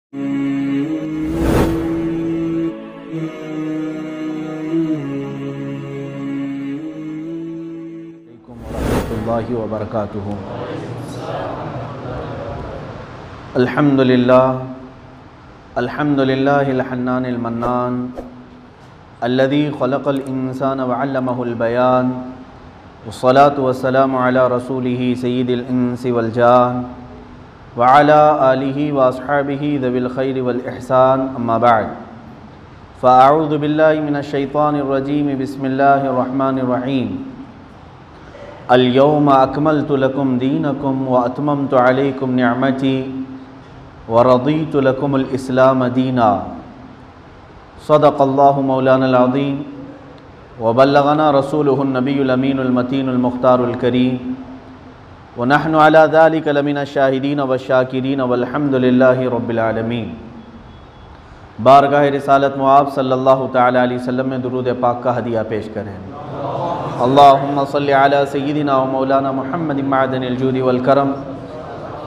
वरहमतुल्लाहि वबरकातुहू। अल्हम्दुलिल्लाहिल हन्नानिल मन्नान अल्लज़ी खलक़ल इंसान व अल्लमहुल बयान वस्सलातु वस्सलामु अला रसूलिही सय्यिदिल इंसी वल जान व अला आलिही व अस्हाबिही ज़विल खैरि वल इहसान अम्मा बअद फ़अऊज़ु बिल्लाहि मिनश शैतानिर रजीम बिस्मिल्लाहिर रहमानिर रहीम। अल-यौम अकमलतु लकुम दीनकुम व अतममतु अलैकुम निअमती व रदीतु लकुमुल इस्लाम दीना। सदक़ल्लाहु मौलानल अज़ीम व बल्लगना रसूलुहुन नबियुल अमीनुल मतीनुल मुख्तारुल करीम व नहनु अला ज़ालिका लमिनश शाहिदीन व शाकिरीन वल्हम्दुलिल्लाहि रब्बिल आलमीन। बारगाह रिसालत मुआब सल्लल्लाहु तआला अलैहि वसल्लम में दुरूद पाक का हदिया पेश करें। अल्लाहुम्मा सल्लि अला सय्यिदिना व मौलाना मुहम्मदिन मअदनिल जूदि वल करम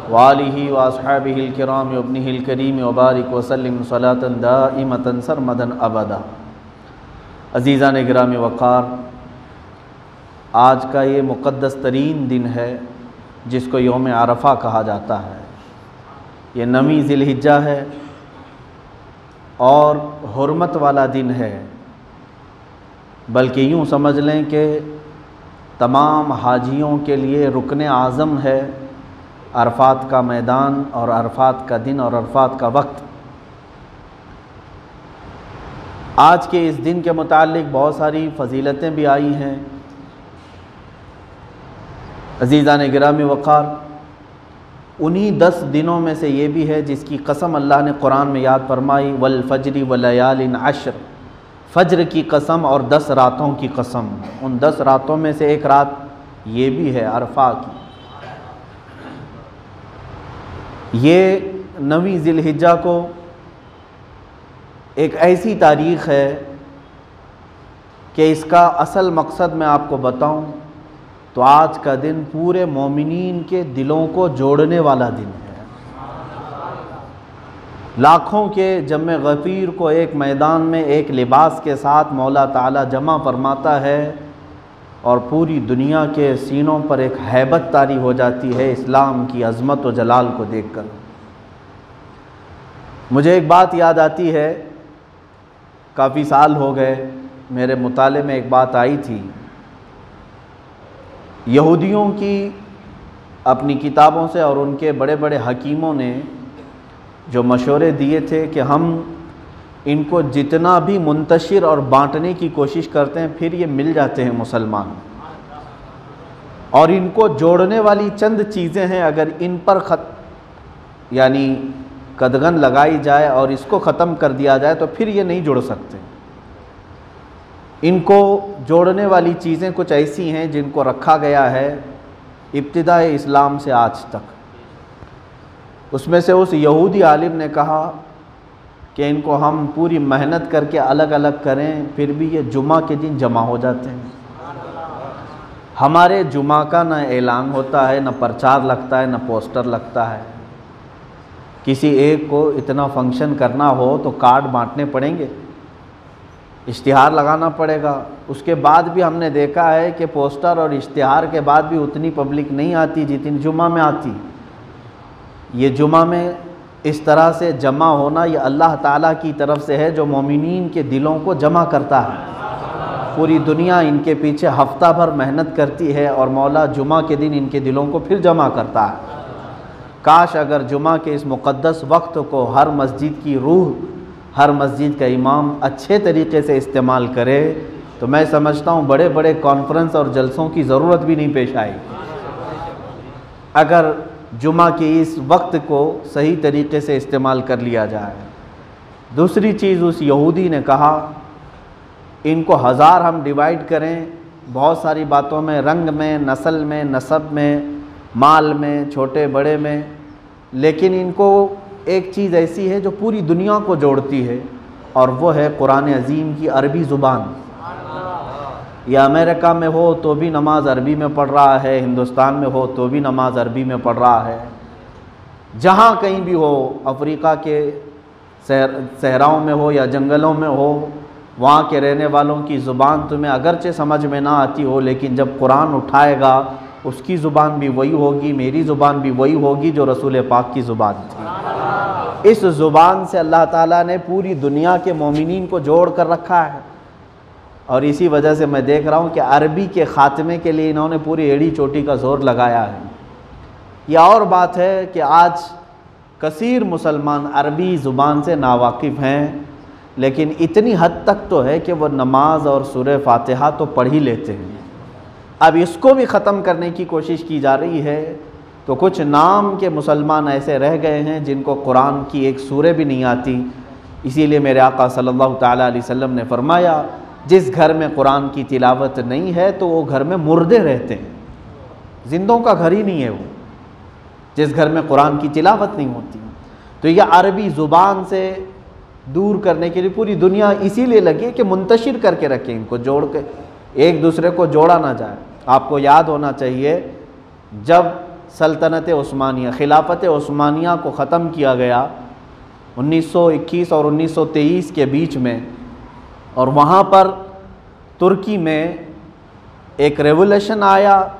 व आलिही व अस्हाबिहिल किराम व इब्निहिल करीम व बारिक व सल्लिम सलातन दाइमतन सरमदन अबदा। अज़ीज़ान गिरामी वक़ार, आज का ये मुक़द्दस तरीन दिन है जिसको यौम अरफ़ा कहा जाता है। ये 9वीं ज़िलहिज्जा है और हुर्मत वाला दिन है, बल्कि यूँ समझ लें कि तमाम हाजियों के लिए रुकने आज़म है अरफ़ात का मैदान और अरफ़ात का दिन और अरफ़ात का वक्त। आज के इस दिन के मुताल्लिक़ बहुत सारी फ़जीलतें भी आई हैं। अज़ीज़ान गिरामी वक़ार, उन्हीं 10 दिनों में से ये भी है जिसकी कसम अल्लाह ने कुरान में याद फरमाई, वल फ़ज्रि व लयालिन अश्र। फ़ज्र की कसम और 10 रातों की कसम। उन 10 रातों में से एक रात ये भी है अरफ़ा की। ये 9वीं ज़िलहिज्जा को एक ऐसी तारीख़ है कि इसका असल मकसद मैं आपको बताऊं तो आज का दिन पूरे मोमिनीन के दिलों को जोड़ने वाला दिन है। लाखों के जम्मे गफ़ीर को एक मैदान में एक लिबास के साथ मौला ताला जमा फरमाता है और पूरी दुनिया के सीनों पर एक हैबत तारी हो जाती है इस्लाम की अज़मत व जलाल को देखकर। मुझे एक बात याद आती है, काफ़ी साल हो गए, मेरे मुताले में एक बात आई थी। यहूदियों की अपनी किताबों से और उनके बड़े बड़े हकीमों ने जो मशवरे दिए थे कि हम इनको जितना भी मुंतशिर और बांटने की कोशिश करते हैं फिर ये मिल जाते हैं मुसलमान, और इनको जोड़ने वाली चंद चीज़ें हैं, अगर इन पर यानी कदगन लगाई जाए और इसको ख़त्म कर दिया जाए तो फिर ये नहीं जुड़ सकते। इनको जोड़ने वाली चीज़ें कुछ ऐसी हैं जिनको रखा गया है इब्तिदाए इस्लाम से आज तक। उसमें से उस यहूदी आलिम ने कहा कि इनको हम पूरी मेहनत करके अलग अलग करें फिर भी ये जुमा के दिन जमा हो जाते हैं। हमारे जुमा का न ऐलान होता है, न प्रचार लगता है, न पोस्टर लगता है। किसी एक को इतना फंक्शन करना हो तो कार्ड बांटने पड़ेंगे, इश्तिहार लगाना पड़ेगा। उसके बाद भी हमने देखा है कि पोस्टर और इश्तिहार के बाद भी उतनी पब्लिक नहीं आती जितनी जुमा में आती। ये जुमा में इस तरह से जमा होना ये अल्लाह ताला की तरफ से है जो मोमिनीन के दिलों को जमा करता है। पूरी दुनिया इनके पीछे हफ्ता भर मेहनत करती है और मौला जुमा के दिन इनके दिलों को फिर जमा करता है। काश अगर जुमा के इस मुक़द्दस वक्त को हर मस्जिद की रूह, हर मस्जिद का इमाम अच्छे तरीक़े से इस्तेमाल करे तो मैं समझता हूँ बड़े बड़े कॉन्फ्रेंस और जलसों की ज़रूरत भी नहीं पेश आएगी। अगर जुमा के इस वक्त को सही तरीक़े से इस्तेमाल कर लिया जाए। दूसरी चीज़, उस यहूदी ने कहा इनको 1000 हम डिवाइड करें बहुत सारी बातों में, रंग में, नस्ल में, नसब में, माल में, छोटे बड़े में, लेकिन इनको एक चीज़ ऐसी है जो पूरी दुनिया को जोड़ती है और वो है कुरान अज़ीम की अरबी ज़ुबान। या अमेरिका में हो तो भी नमाज अरबी में पढ़ रहा है, हिंदुस्तान में हो तो भी नमाज अरबी में पढ़ रहा है, जहाँ कहीं भी हो, अफ्रीका के सहराओं में हो या जंगलों में हो, वहाँ के रहने वालों की ज़ुबान तुम्हें अगरचे समझ में ना आती हो, लेकिन जब कुरान उठाएगा उसकी ज़ुबान भी वही होगी, मेरी ज़ुबान भी वही होगी जो रसूल पाक की ज़ुबान थी। इस ज़ुबान से अल्लाह ताला ने पूरी दुनिया के मोमिनीन को जोड़ कर रखा है। और इसी वजह से मैं देख रहा हूँ कि अरबी के ख़ात्मे के लिए इन्होंने पूरी एड़ी चोटी का ज़ोर लगाया है। यह और बात है कि आज कसीर मुसलमान अरबी ज़ुबान से नावाकिफ़ हैं, लेकिन इतनी हद तक तो है कि वो नमाज और सूरह फातिहा तो पढ़ ही लेते हैं। अब इसको भी ख़त्म करने की कोशिश की जा रही है। तो कुछ नाम के मुसलमान ऐसे रह गए हैं जिनको कुरान की एक सूरह भी नहीं आती। इसीलिए मेरे आका सल्लल्लाहु ताला अलैहि वसल्लम ने फरमाया, जिस घर में कुरान की तिलावत नहीं है तो वो घर में मुर्दे रहते हैं, जिंदों का घर ही नहीं है वो, जिस घर में कुरान की तिलावत नहीं होती। तो यह अरबी ज़ुबान से दूर करने के लिए पूरी दुनिया इसीलिए लगी कि मुंतशिर करके रखें, इनको जोड़ के एक दूसरे को जोड़ा ना जाए। आपको याद होना चाहिए, जब सल्तनत उस्मानिया, खिलाफत उस्मानिया को ख़त्म किया गया 1921 और 1923 के बीच में, और वहाँ पर तुर्की में एक रेवोल्यूशन आया।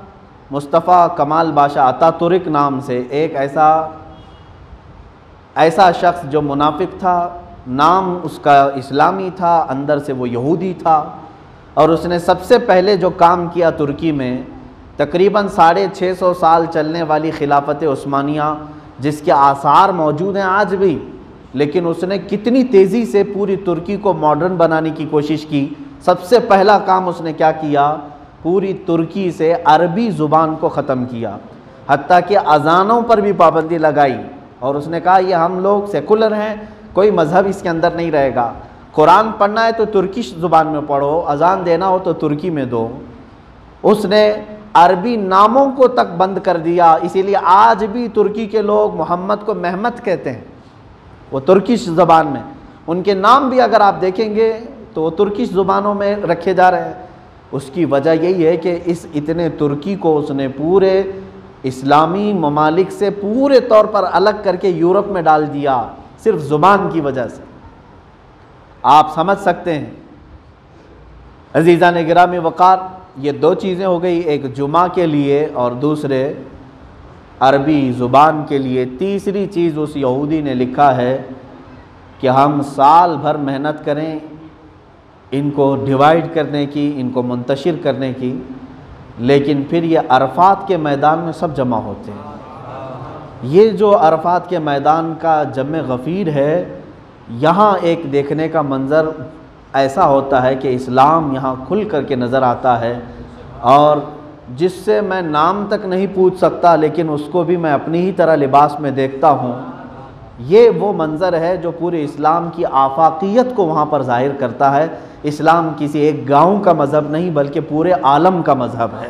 मुस्तफ़ा कमाल बाशा अतातुर्क नाम से एक ऐसा शख्स जो मुनाफिक था, नाम उसका इस्लामी था, अंदर से वो यहूदी था, और उसने सबसे पहले जो काम किया तुर्की में, तकरीबन 650 साल चलने वाली खिलाफत उस्मानिया जिसके आसार मौजूद हैं आज भी, लेकिन उसने कितनी तेज़ी से पूरी तुर्की को मॉडर्न बनाने की कोशिश की। सबसे पहला काम उसने क्या किया, पूरी तुर्की से अरबी ज़ुबान को ख़त्म किया, हत्ता कि अज़ानों पर भी पाबंदी लगाई। और उसने कहा ये हम लोग सेकुलर हैं, कोई मज़हब इसके अंदर नहीं रहेगा, कुरान पढ़ना है तो तुर्किश ज़ुबान में पढ़ो, अज़ान देना हो तो तुर्की में दो। उसने अरबी नामों को तक बंद कर दिया। इसीलिए आज भी तुर्की के लोग मोहम्मद को महमद कहते हैं, वो तुर्किश ज़बान में। उनके नाम भी अगर आप देखेंगे तो वो तुर्किश ज़ुबानों में रखे जा रहे हैं। उसकी वजह यही है कि इस इतने तुर्की को उसने पूरे इस्लामी ममालिक से पूरे तौर पर अलग करके यूरोप में डाल दिया, सिर्फ ज़ुबान की वजह से। आप समझ सकते हैं अज़ीज़ान गिरामी वक़ार, ये दो चीज़ें हो गई, एक जुमा के लिए और दूसरे अरबी ज़ुबान के लिए। तीसरी चीज़ उस यहूदी ने लिखा है कि हम साल भर मेहनत करें इनको डिवाइड करने की, इनको मुंतशिर करने की, लेकिन फिर ये अरफात के मैदान में सब जमा होते हैं। ये जो अरफात के मैदान का जमे गफ़ीर है, यहाँ एक देखने का मंज़र ऐसा होता है कि इस्लाम यहाँ खुल करके नज़र आता है, और जिससे मैं नाम तक नहीं पूछ सकता, लेकिन उसको भी मैं अपनी ही तरह लिबास में देखता हूँ। ये वो मंज़र है जो पूरे इस्लाम की आफाकियत को वहाँ पर ज़ाहिर करता है। इस्लाम किसी एक गांव का मज़हब नहीं, बल्कि पूरे आलम का मज़हब है,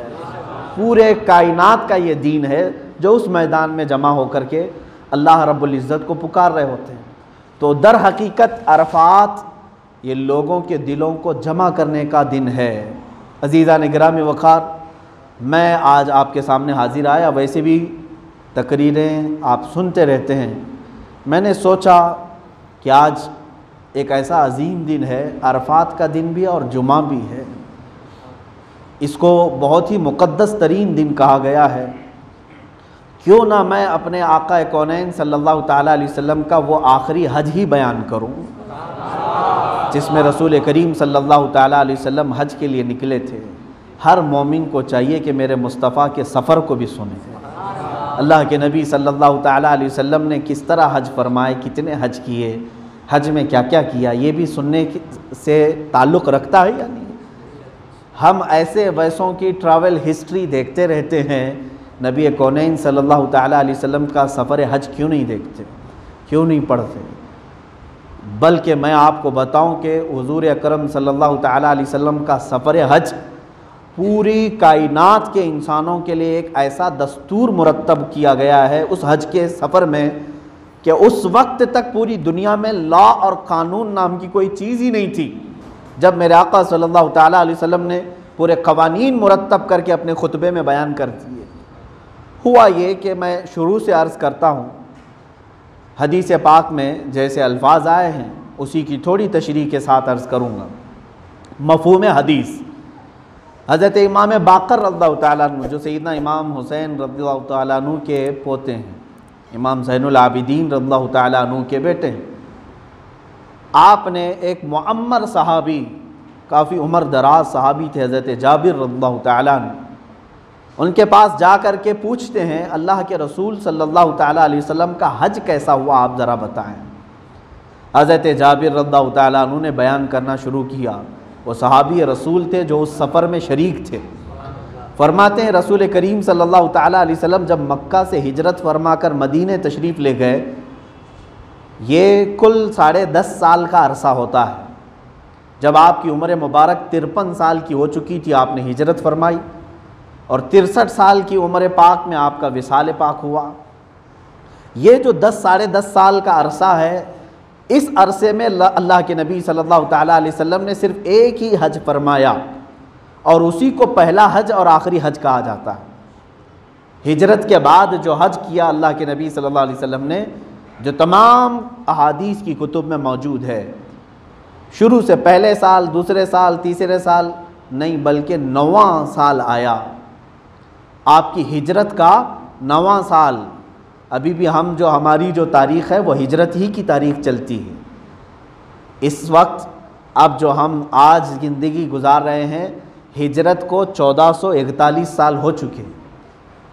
पूरे कायनात का ये दीन है जो उस मैदान में जमा होकर के अल्लाह रब्बुल इज़्ज़त को पुकार रहे होते हैं। तो दर हकीकत अरफात ये लोगों के दिलों को जमा करने का दिन है। अज़ीज़ान गिरामी वक़ार, मैं आज आपके सामने हाजिर आया, वैसे भी तकरीरें आप सुनते रहते हैं, मैंने सोचा कि आज एक ऐसा अजीम दिन है, अरफात का दिन भी और जुमा भी है। इसको बहुत ही मुक़द्दस तरीन दिन कहा गया है। क्यों ना मैं अपने आका कौनैन सल्लल्लाहु ताला अलैहि वसल्लम का वो आखिरी हज ही बयान करूं, जिसमें रसूल करीम सल्लल्लाहु ताला अलैहि वसल्लम हज के लिए निकले थे। हर मोमिन को चाहिए कि मेरे मुस्तफ़ा के सफ़र को भी सुने। अल्लाह के नबी सल्लल्लाहु ताला अलैहि वसल्लम ने किस तरह हज फरमाए, कितने हज किए, हज में क्या क्या किया, ये भी सुनने से ताल्लुक़ रखता है या नहीं। हम ऐसे वैसों की ट्रैवल हिस्ट्री देखते रहते हैं, नबी कौनैन सल्लल्लाहु ताला अलैहि वसल्लम का सफ़र हज क्यों नहीं देखते, क्यों नहीं पढ़ते। बल्कि मैं आपको बताऊं कि हुज़ूर अकरम सल्लल्लाहु ताला अलैहि वसल्लम का सफ़र हज पूरी कायनात के इंसानों के लिए एक ऐसा दस्तूर मुरत्तब किया गया है उस हज के सफ़र में, कि उस वक्त तक पूरी दुनिया में लॉ और कानून नाम की कोई चीज़ ही नहीं थी। जब मेरे आका सल्लल्लाहु ताला अलैहि वसल्लम ने पूरे कवानीन मुरत्तब करके अपने खुतबे में बयान कर दिए, हुआ ये कि मैं शुरू से अर्ज़ करता हूँ हदीस पाक में जैसे अल्फाज आए हैं उसी की थोड़ी तशरीह के साथ अर्ज़ करूँगा। मफ़हूम हदीस, हज़रत इमाम बाक़र रज़ियल्लाहु तआला अन्हु, जो सैयदना इमाम हुसैन रज़ियल्लाहु तआला अन्हु के पोते हैं, इमाम ज़ैनुल आबिदीन रज़ियल्लाहु तआला अन्हु के बेटे हैं, आपने एक मुअम्मर सहाबी, काफ़ी उम्र दराज सहाबी थे हज़रत जाबिर रज़ियल्लाहु तआला अन्हु, उनके पास जा कर के पूछते हैं अल्लाह के रसूल सल्लल्लाहु तआला अलैहि वसल्लम का हज कैसा हुआ, आप ज़रा बताएं। हज़रत जाबिर रज़ियल्लाहु तआला अन्हु ने बयान करना शुरू किया। वो सहाबी रसूल थे जो उस सफ़र में शरीक थे। फरमाते हैं रसूल करीम सल्लल्लाहु तआला अलैहि वसल्लम जब मक्का से हिजरत फरमा कर मदीने तशरीफ़ ले गए, ये कुल 10.5 साल का अरसा होता है। जब आपकी उम्र मुबारक 53 साल की हो चुकी थी, आपने हिजरत फरमाई और 63 साल की उम्र पाक में आपका विसाल पाक हुआ। ये जो 10-10.5 साल का अरसा है, इस अरसे में अल्लाह के नबी सल्लल्लाहु तआला अलैहि वसल्लम ने सिर्फ एक ही हज फरमाया और उसी को पहला हज और आखिरी हज कहा जाता है। हिजरत के बाद जो हज किया अल्लाह के नबी सल्लल्लाहु अलैहि वसल्लम ने, जो तमाम अहादीस की कुतुब में मौजूद है, शुरू से पहले साल, दूसरे साल, तीसरे साल नहीं, बल्कि 9वां साल आया, आपकी हिजरत का 9वां साल। अभी भी हम जो हमारी जो तारीख़ है वो हिजरत ही की तारीख़ चलती है। इस वक्त अब जो हम आज ज़िंदगी गुजार रहे हैं, हिजरत को 1441 साल हो चुके हैं।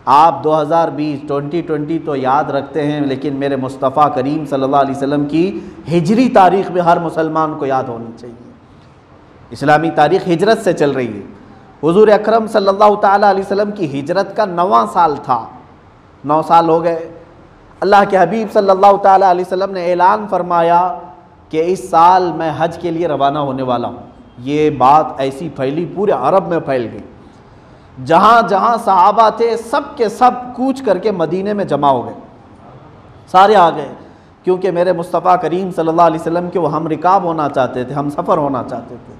आप 2020 तो याद रखते हैं, लेकिन मेरे मुस्तफ़ा करीम सल्लल्लाहु अलैहि वसल्लम की हिजरी तारीख़ भी हर मुसलमान को याद होनी चाहिए। इस्लामी तारीख़ हिजरत से चल रही है। हुज़ूर अकरम सल्लल्लाहु तआला अलैहि वसल्लम की हिजरत का 9वां साल था। 9 साल हो गए। अल्लाह के हबीब सल्लल्लाहु तआला अलैहि वसल्लम ने ऐलान फरमाया कि इस साल मैं हज के लिए रवाना होने वाला हूँ। ये बात ऐसी फैली, पूरे अरब में फैल गई। जहाँ जहाँ सहाबा थे सब के सब कूच करके मदीने में जमा हो गए, सारे आ गए, क्योंकि मेरे मुस्तफ़ा करीम सल्लल्लाहु अलैहि वसल्लम के वो हम रिकाब होना चाहते थे, हम सफ़र होना चाहते थे।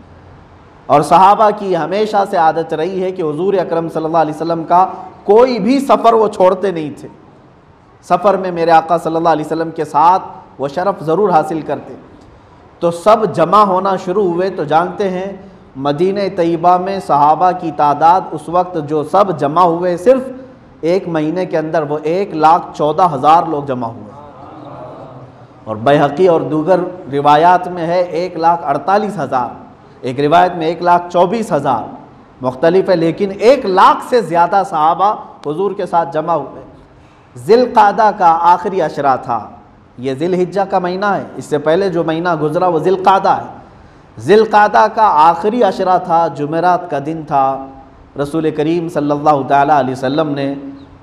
और सहाबा की हमेशा से आदत रही है कि हुज़ूर अकरम सल्लल्लाहु अलैहि वसल्लम का कोई भी सफ़र वो छोड़ते नहीं थे। सफ़र में मेरे आका सल्लल्लाहु अलैहि वसल्लम के साथ वो शरफ़ ज़रूर हासिल करते। तो सब जमा होना शुरू हुए। तो जानते हैं मदीने तैयबा में सहाबा की तादाद उस वक्त जो सब जमा हुए, सिर्फ 1 महीने के अंदर वो 1,14,000 लोग जमा हुए। और बैहक़ी और दूसर रिवायात में है 1,48,000, एक रिवायत में 1,24,000, मुख्तलिफ है, लेकिन 1 लाख से ज़्यादा सहाबा हुज़ूर के साथ जमा हुए। ज़िलक़ादा का आखिरी अशरा था। ये ज़िलहिज्जा का महीना है, इससे पहले जो महीना गुज़रा वो ज़िलक़ादा है। ज़िलक़ादा का आखिरी अशरा था, जुमेरात का दिन था। रसूल करीम सल्लल्लाहु तआला अलैहि वसल्लम ने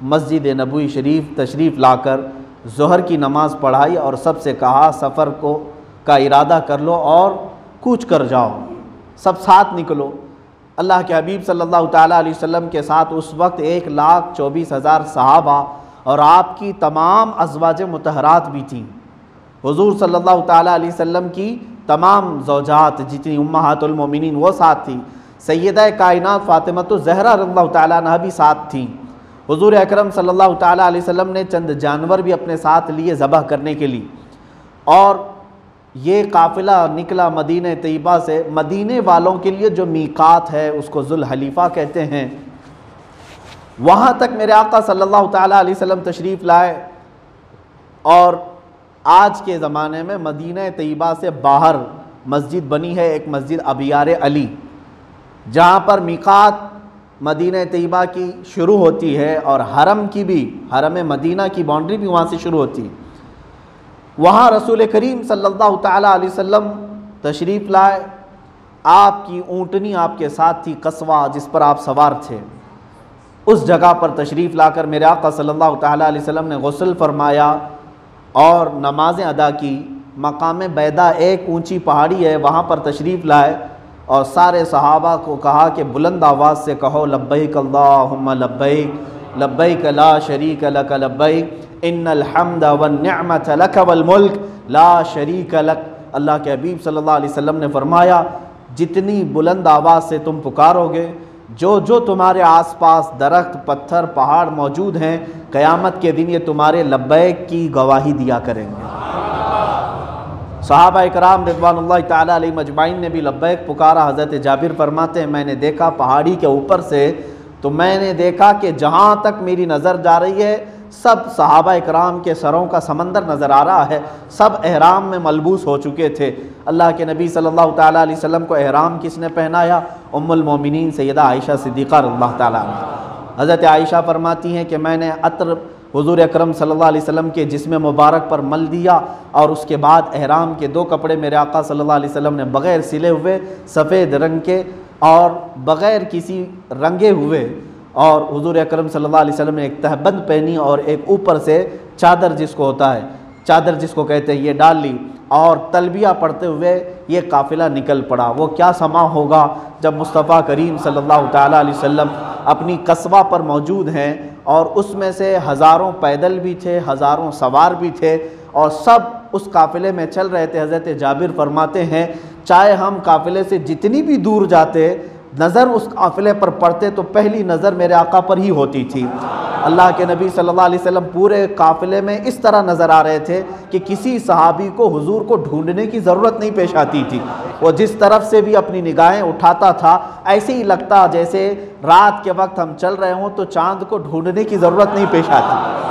मस्जिद नबवी शरीफ तशरीफ़ लाकर ज़ोहर की नमाज़ पढ़ाई और सबसे कहा सफ़र का इरादा कर लो और कूच कर जाओ, सब साथ निकलो। अल्लाह के हबीब सल्लल्लाहु तआला अलैहि वसल्लम के साथ उस वक्त 1,24,000 सहाबा और आपकी तमाम अज़वाज मुतहरात भी थीं। हुज़ूर सल्लल्लाहु तआला अलैहि वसल्लम की तमाम ज़ौजात जितनी उम्महातुल मोमिनीन वो साथ थी। सैयदा कायनात फ़ातिमतुज़ ज़हरा रज़ियल्लाहु तआला अन्हा भी साथ थीं। हुज़ूर अकरम सल्लल्लाहु तआला अलैहि वसल्लम ने चंद जानवर भी अपने साथ लिए ज़बह करने के लिए। और ये काफ़िला निकला मदीने तैयबा से। मदीने वालों के लिए जो मीक़ात है उसको ज़ुल हलीफ़ा कहते हैं, वहाँ तक मेरे आका सल्लल्लाहु तआला अलैहि वसल्लम तशरीफ़ लाए। और आज के ज़माने में मदीने तैयबा से बाहर मस्जिद बनी है, एक मस्जिद अबियार अली, जहाँ पर मीक़ात मदीने तैयबा की शुरू होती है और हरम की भी, हरम मदीना की बाउंड्री भी वहाँ से शुरू होती है। वहाँ रसूल करीम सल्लल्लाहु तआला अलैहि वसल्लम तशरीफ़ लाए। आपकी ऊँटनी आपके साथ थी, कस्वा, जिस पर आप सवार थे। उस जगह पर तशरीफ़ लाकर मेरे आका सल्लल्लाहु तआला अलैहि वसल्लम ने गुस्ल फरमाया और नमाज़ें अदा की। मकाम बैदा एक ऊंची पहाड़ी है, वहाँ पर तशरीफ़ लाए और सारे सहाबा को कहा कि बुलंद आवाज़ से कहो लब्बैक अल्लाहुम्मा लब्बैक, लब्बैक ला शरीक लक लब्बैक, इन्नल हम्द वन निअमत लक वल मुल्क ला शरीक लक। अल्लाह के हबीब सल्लल्लाहु अलैहि वसल्लम ने फरमाया जितनी बुलंद आवाज़ से तुम पुकारोगे, जो जो तुम्हारे आसपास दरख्त, पत्थर, पहाड़ मौजूद हैं, क़यामत के दिन ये तुम्हारे लब्बैक की गवाही दिया करेंगे। सहाबा इकराम रिज़वानुल्लाहि ताला अलैहिम अजमाइन ने भी लब्बैक पुकारा। हज़रत जाबिर फरमाते हैं, मैंने देखा पहाड़ी के ऊपर से, तो मैंने देखा कि जहाँ तक मेरी नज़र जा रही है सब सहाबा इकराम के सरों का समंदर नज़र आ रहा है। सब एहराम में मलबूस हो चुके थे। अल्लाह के नबी सल्लल्लाहु ताला अलैहि वसल्लम को एहराम किसने पहनाया? उम्मुल मोमिनीन सैयदा आयशा सिद्दीक़ा रज़ियल्लाहु ताला अन्हा। हज़रत आयशा फरमाती हैं कि मैंने अत्र हुज़ूर अकरम सल्लल्लाहु अलैहि वसल्लम के जिस्म मुबारक पर मल दिया और उसके बाद एहराम के 2 कपड़े मेरे आका सल्लल्लाहु अलैहि वसल्लम ने बग़ैर सिले हुए सफ़ेद रंग के और बग़ैर किसी रंगे हुए, और हुज़ूर अकरम सल्लल्लाहु अलैहि वसल्लम ने एक तहबंद पहनी और एक ऊपर से चादर जिसको होता है, चादर जिसको कहते हैं, ये डाल ली और तलबिया पढ़ते हुए ये काफ़िला निकल पड़ा। वो क्या समा होगा जब मुस्तफ़ा करीम सल्लल्लाहु ताला अलैहि वसल्लम अपनी कस्बा पर मौजूद हैं और उसमें से हज़ारों पैदल भी थे, हज़ारों सवार भी थे और सब उस काफ़िले में चल रहे थे। हज़रत जाबिर फरमाते हैं, चाहे हम काफ़िले से जितनी भी दूर जाते, नज़र उस काफ़िले पर पड़ते तो पहली नज़र मेरे आका पर ही होती थी। अल्लाह के नबी सल्लल्लाहु अलैहि वसल्लम पूरे काफ़िले में इस तरह नज़र आ रहे थे कि किसी सहाबी को हुजूर को ढूंढने की ज़रूरत नहीं पेश आती थी। वो जिस तरफ से भी अपनी निगाहें उठाता था ऐसे ही लगता जैसे रात के वक्त हम चल रहे हों तो चाँद को ढूंढने की ज़रूरत नहीं पेश आती।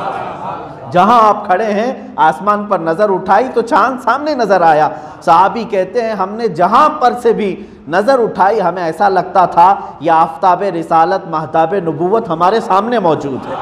जहाँ आप खड़े हैं आसमान पर नज़र उठाई तो चाँद सामने नज़र आया। सहाबी कहते हैं, हमने जहाँ पर से भी नज़र उठाई हमें ऐसा लगता था यह आफ़ताब रिसालत, महताब नबूवत हमारे सामने मौजूद है।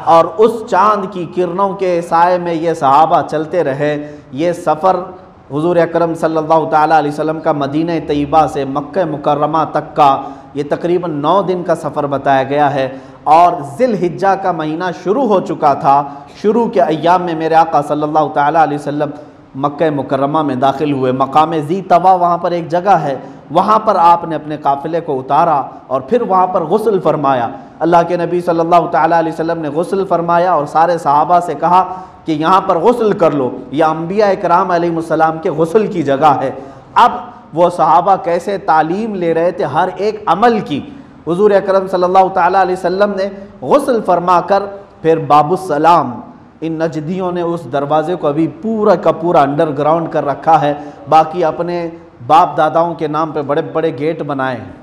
और उस चाँद की किरणों के साए में ये सहाबा चलते रहे। ये सफ़र हुज़ूर अकरम सल्लल्लाहु ताला अलैहि वसल्लम का मदीना तैयबा से मक्का मुकर्रमा तक का ये तकरीबन 9 दिन का सफ़र बताया गया है। और ज़िलहिज्जा का महीना शुरू हो चुका था। शुरू के अय्याम में मेरे आका सल्लल्लाहु ताला अलैहि वसल्लम मक्का मुकर्रमा में दाखिल हुए। मकाम ज़ी तवा वहाँ पर एक जगह है, वहाँ पर आपने अपने काफ़िले को उतारा और फिर वहाँ पर गुस्ल फरमाया। अल्लाह के नबी सल्लल्लाहु ताला अलैहि वसल्लम ने गुस्ल फरमाया और सारे सहाबा से कहा कि यहाँ पर गुस्ल कर लो, यह अम्बिया इकराम अलैहिमुस्सलाम के गुस्ल की जगह है। अब वो सहाबा कैसे तालीम ले रहे थे हर एक अमल की। हुज़ूर अकरम सल्लल्लाहु ताला अलैहि वसल्लम ने गुस्ल फरमा कर फिर बाबुस्सलाम, इन नजदियों ने उस दरवाज़े को अभी पूरा का पूरा अंडरग्राउंड कर रखा है। बाकी अपने बाप दादाओं के नाम पे बड़े बड़े गेट बनाए हैं।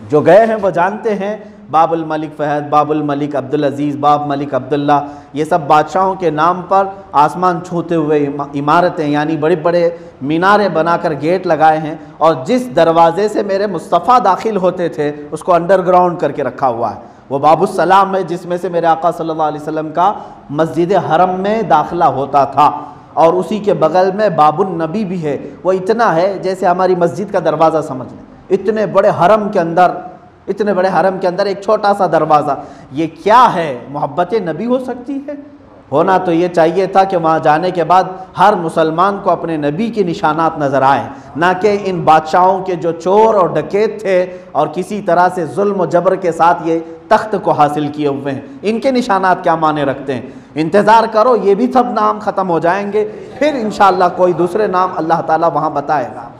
जो गए हैं वो जानते हैं, बाबुल मलिक फ़हद, बाबुल मलिक अब्दुल अज़ीज़, बाब मलिक अब्दुल्ला, ये सब बादशाहों के नाम पर आसमान छूते हुए इमारतें यानी बड़े बड़े मीनारे बनाकर गेट लगाए हैं। और जिस दरवाज़े से मेरे मुस्तफ़ा दाखिल होते थे उसको अंडरग्राउंड करके रखा हुआ है। वो बाबुस्सलाम है जिसमें से मेरे आका सल्लल्लाहु अलैहि वसल्लम का मस्जिद हरम में दाखिला होता था। और उसी के बगल में बाबुन नबी भी है। वो इतना है जैसे हमारी मस्जिद का दरवाज़ा समझ लें। इतने बड़े हरम के अंदर एक छोटा सा दरवाज़ा, ये क्या है? मोहब्बत नबी हो सकती है? होना तो ये चाहिए था कि वहाँ जाने के बाद हर मुसलमान को अपने नबी के निशानात नज़र आए, ना कि इन बादशाहों के जो चोर और डकैत थे और किसी तरह से जुल्म और जबर के साथ ये तख्त को हासिल किए हुए हैं। इनके निशानात क्या माने रखते हैं? इंतज़ार करो, ये भी सब नाम ख़त्म हो जाएंगे, फिर इंशाअल्लाह कोई दूसरे नाम अल्लाह ताला वहाँ बताएगा।